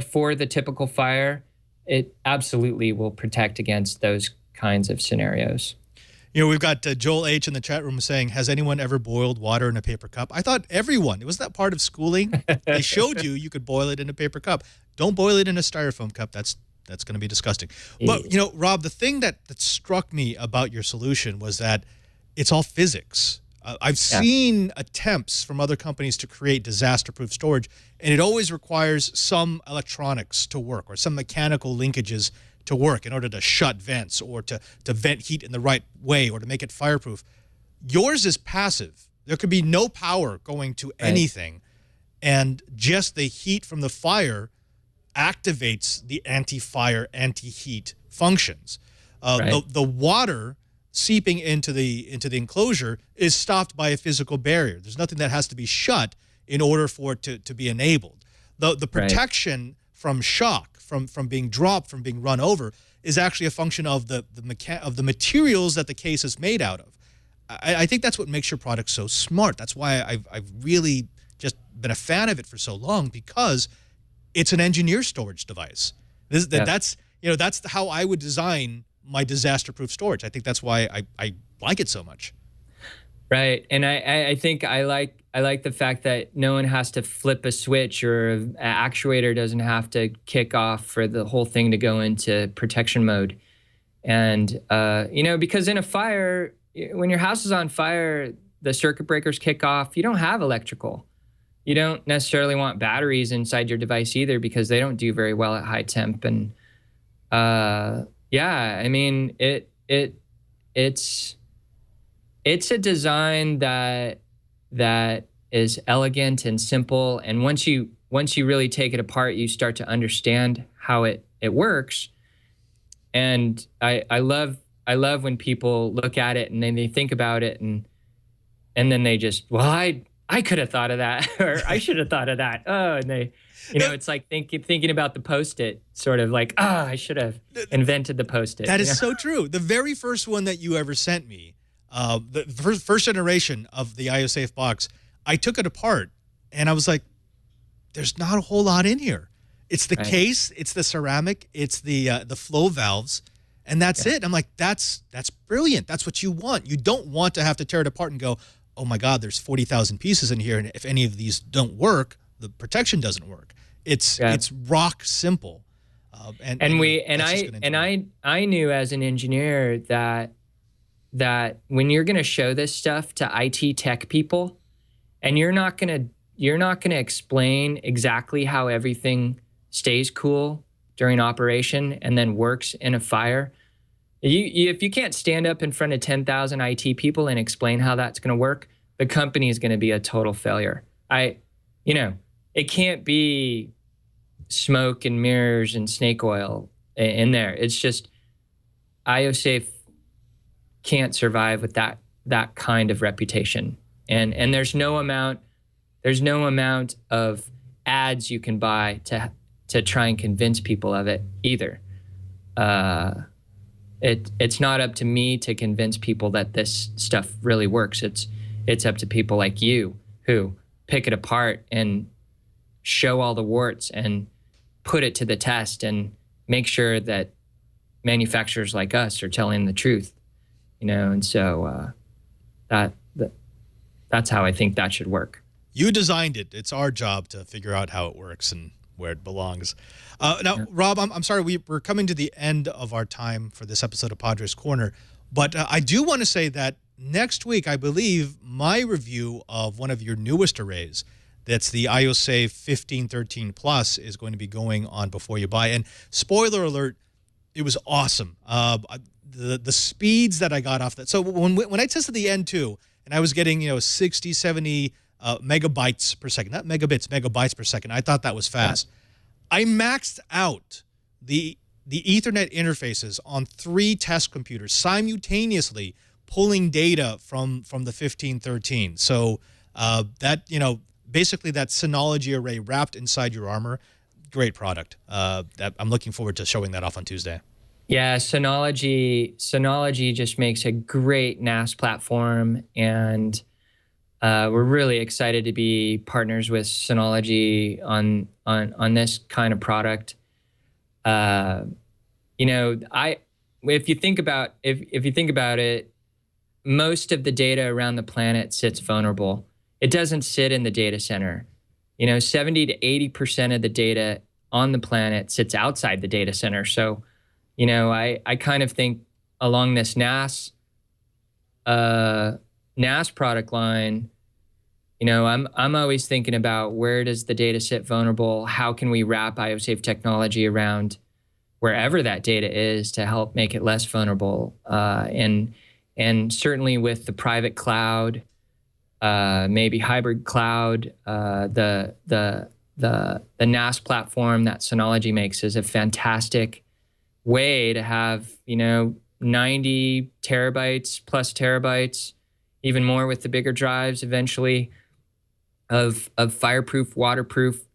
For the typical fire, it absolutely will protect against those kinds of scenarios. We've got Joel H. in the chat room saying, has anyone ever boiled water in a paper cup? I thought everyone. It was that part of schooling. They showed you could boil it in a paper cup. Don't boil it in a styrofoam cup. That's going to be disgusting. But, Rob, the thing that struck me about your solution was that it's all physics. I've seen attempts from other companies to create disaster-proof storage, and it always requires some electronics to work or some mechanical linkages to work in order to shut vents or to vent heat in the right way or to make it fireproof. Yours is passive. There could be no power going to anything, and just the heat from the fire activates the anti-fire, anti-heat functions. The water seeping into the enclosure is stopped by a physical barrier. There's nothing that has to be shut in order for it to be enabled. The protection from shock, from being dropped, from being run over, is actually a function of the materials that the case is made out of. I think that's what makes your product so smart. That's why I've really just been a fan of it for so long, because it's an engineer storage device. That's how I would design my disaster-proof storage. I think that's why I like it so much. Right, and I think I like the fact that no one has to flip a switch, or an actuator doesn't have to kick off for the whole thing to go into protection mode. And because in a fire, when your house is on fire, the circuit breakers kick off. You don't have electrical. You don't necessarily want batteries inside your device either, because they don't do very well at high temp. And it's a design that is elegant and simple. And once you really take it apart, you start to understand how it works. And I love when people look at it and then they think about it and then they just, I could have thought of that, or I should have thought of that. Oh, and they, it's like thinking about the Post-it, sort of like, I should have invented the Post-it. That is so true. The very first one that you ever sent me, the first generation of the ioSafe box, I took it apart and I was like, there's not a whole lot in here. It's the case, it's the ceramic, it's the flow valves, and that's it. I'm like, that's brilliant. That's what you want. You don't want to have to tear it apart and go, oh my God, there's 40,000 pieces in here, and if any of these don't work, the protection doesn't work. It's rock simple. I knew as an engineer that when you're going to show this stuff to IT tech people, and you're not going to explain exactly how everything stays cool during operation and then works in a fire, if you can't stand up in front of 10,000 IT people and explain how that's going to work, the company is going to be a total failure. It can't be smoke and mirrors and snake oil in there. It's just ioSafe can't survive with that kind of reputation. And there's no amount of ads you can buy to try and convince people of it either. It's not up to me to convince people that this stuff really works. It's up to people like you who pick it apart and show all the warts and put it to the test and make sure that manufacturers like us are telling the truth, and so that's how I think that should work. You designed it. It's our job to figure out how it works and where it belongs. Now, Rob, I'm sorry, we're coming to the end of our time for this episode of Padre's Corner, but I do want to say that next week, I believe, my review of one of your newest arrays, that's the ioSafe 1513 Plus, is going to be going on before you buy. And spoiler alert, it was awesome. The speeds that I got off that. So when I tested the N2 and I was getting 60, 70 megabytes per second, not megabits, megabytes per second, I thought that was fast. I maxed out the Ethernet interfaces on 3 test computers simultaneously, pulling data from the 1513. So that basically that Synology array wrapped inside your armor, great product. That I'm looking forward to showing that off on Tuesday. Yeah, Synology just makes a great NAS platform, and we're really excited to be partners with Synology on this kind of product. If you think about it, most of the data around the planet sits vulnerable. It doesn't sit in the data center. 70 to 80% of the data on the planet sits outside the data center. So, I kind of think along this NAS product line, I'm always thinking about where does the data sit vulnerable? How can we wrap ioSafe technology around wherever that data is to help make it less vulnerable? And certainly with the private cloud, maybe hybrid cloud, the NAS platform that Synology makes is a fantastic way to have 90 terabytes plus terabytes, even more with the bigger drives eventually, of fireproof, waterproof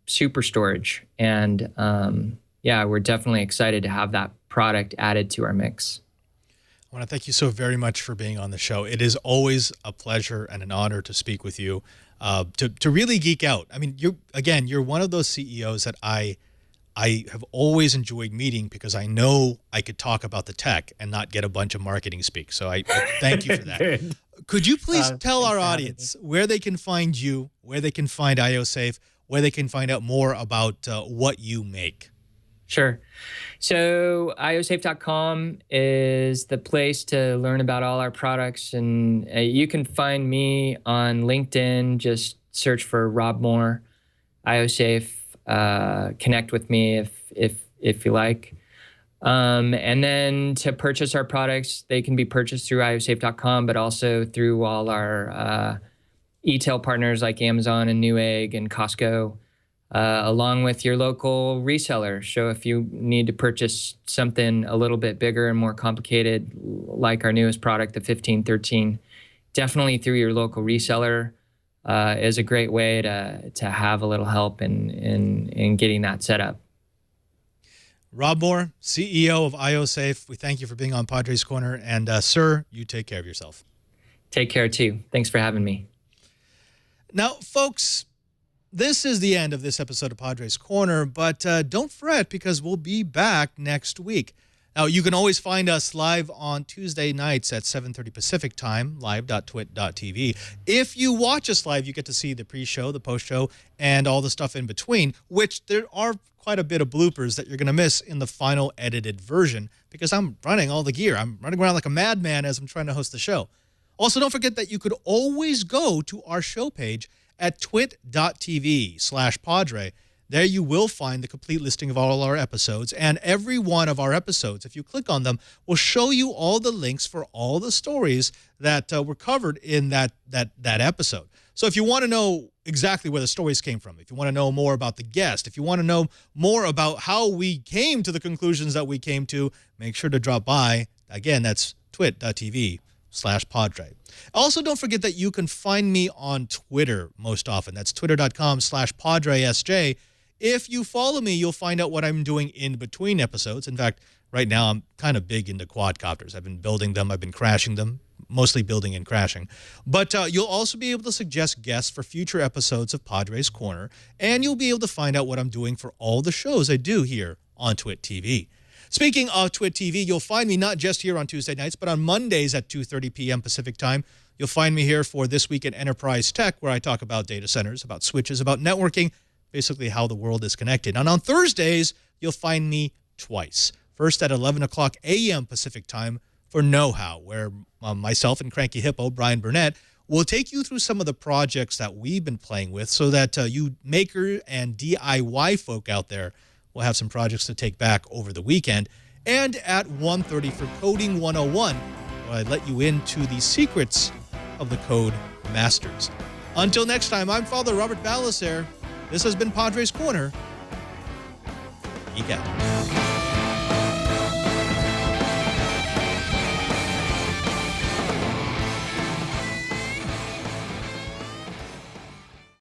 super storage. And we're definitely excited to have that product added to our mix. I want to thank you so very much for being on the show. It is always a pleasure and an honor to speak with you, to really geek out. I mean, you're one of those CEOs that I have always enjoyed meeting because I know I could talk about the tech and not get a bunch of marketing speak. So I thank you for that. Could you please tell our audience where they can find you, where they can find ioSafe, where they can find out more about what you make? Sure. So ioSafe.com is the place to learn about all our products. And you can find me on LinkedIn. Just search for Robb Moore, ioSafe. Connect with me if you like. And then to purchase our products, they can be purchased through ioSafe.com, but also through all our e-tail partners like Amazon and Newegg and Costco, along with your local reseller. So if you need to purchase something a little bit bigger and more complicated, like our newest product, the 1513, definitely through your local reseller is a great way to have a little help in getting that set up. Robb Moore, CEO of ioSafe, we thank you for being on Padre's Corner. And sir, you take care of yourself. Take care too. Thanks for having me. Now, folks, this is the end of this episode of Padre's Corner, but don't fret because we'll be back next week. Now, you can always find us live on Tuesday nights at 7:30 Pacific time, live.twit.tv. If you watch us live, you get to see the pre-show, the post-show, and all the stuff in between, which there are quite a bit of bloopers that you're going to miss in the final edited version because I'm running all the gear. I'm running around like a madman as I'm trying to host the show. Also, don't forget that you could always go to our show page at twit.tv/Padre. There you will find the complete listing of all our episodes, and every one of our episodes, if you click on them, will show you all the links for all the stories that were covered in that episode. So if you want to know exactly where the stories came from, if you want to know more about the guest, if you want to know more about how we came to the conclusions that we came to, make sure to drop by. Again, that's twit.tv/Padre. Also, don't forget that you can find me on Twitter most often. That's twitter.com/PadreSJ. If you follow me, you'll find out what I'm doing in between episodes. In fact, right now I'm kind of big into quadcopters. I've been building them. I've been crashing them. mostly building and crashing. But you'll also be able to suggest guests for future episodes of Padre's Corner, and you'll be able to find out what I'm doing for all the shows I do here on Twit TV. Speaking of Twit TV, you'll find me not just here on Tuesday nights, but on Mondays at 2:30 p.m. Pacific time. You'll find me here for This Week in Enterprise Tech, where I talk about data centers, about switches, about networking, basically how the world is connected. And on Thursdays, you'll find me twice. First at 11 o'clock a.m. Pacific time for Know How, where myself and Cranky Hippo, Brian Burnett, will take you through some of the projects that we've been playing with so that you maker and DIY folk out there will have some projects to take back over the weekend. And at 1:30 for Coding 101, where I let you into the secrets of the Code Masters. Until next time, I'm Father Robert Ballas. This has been Padre's Corner. Geek out.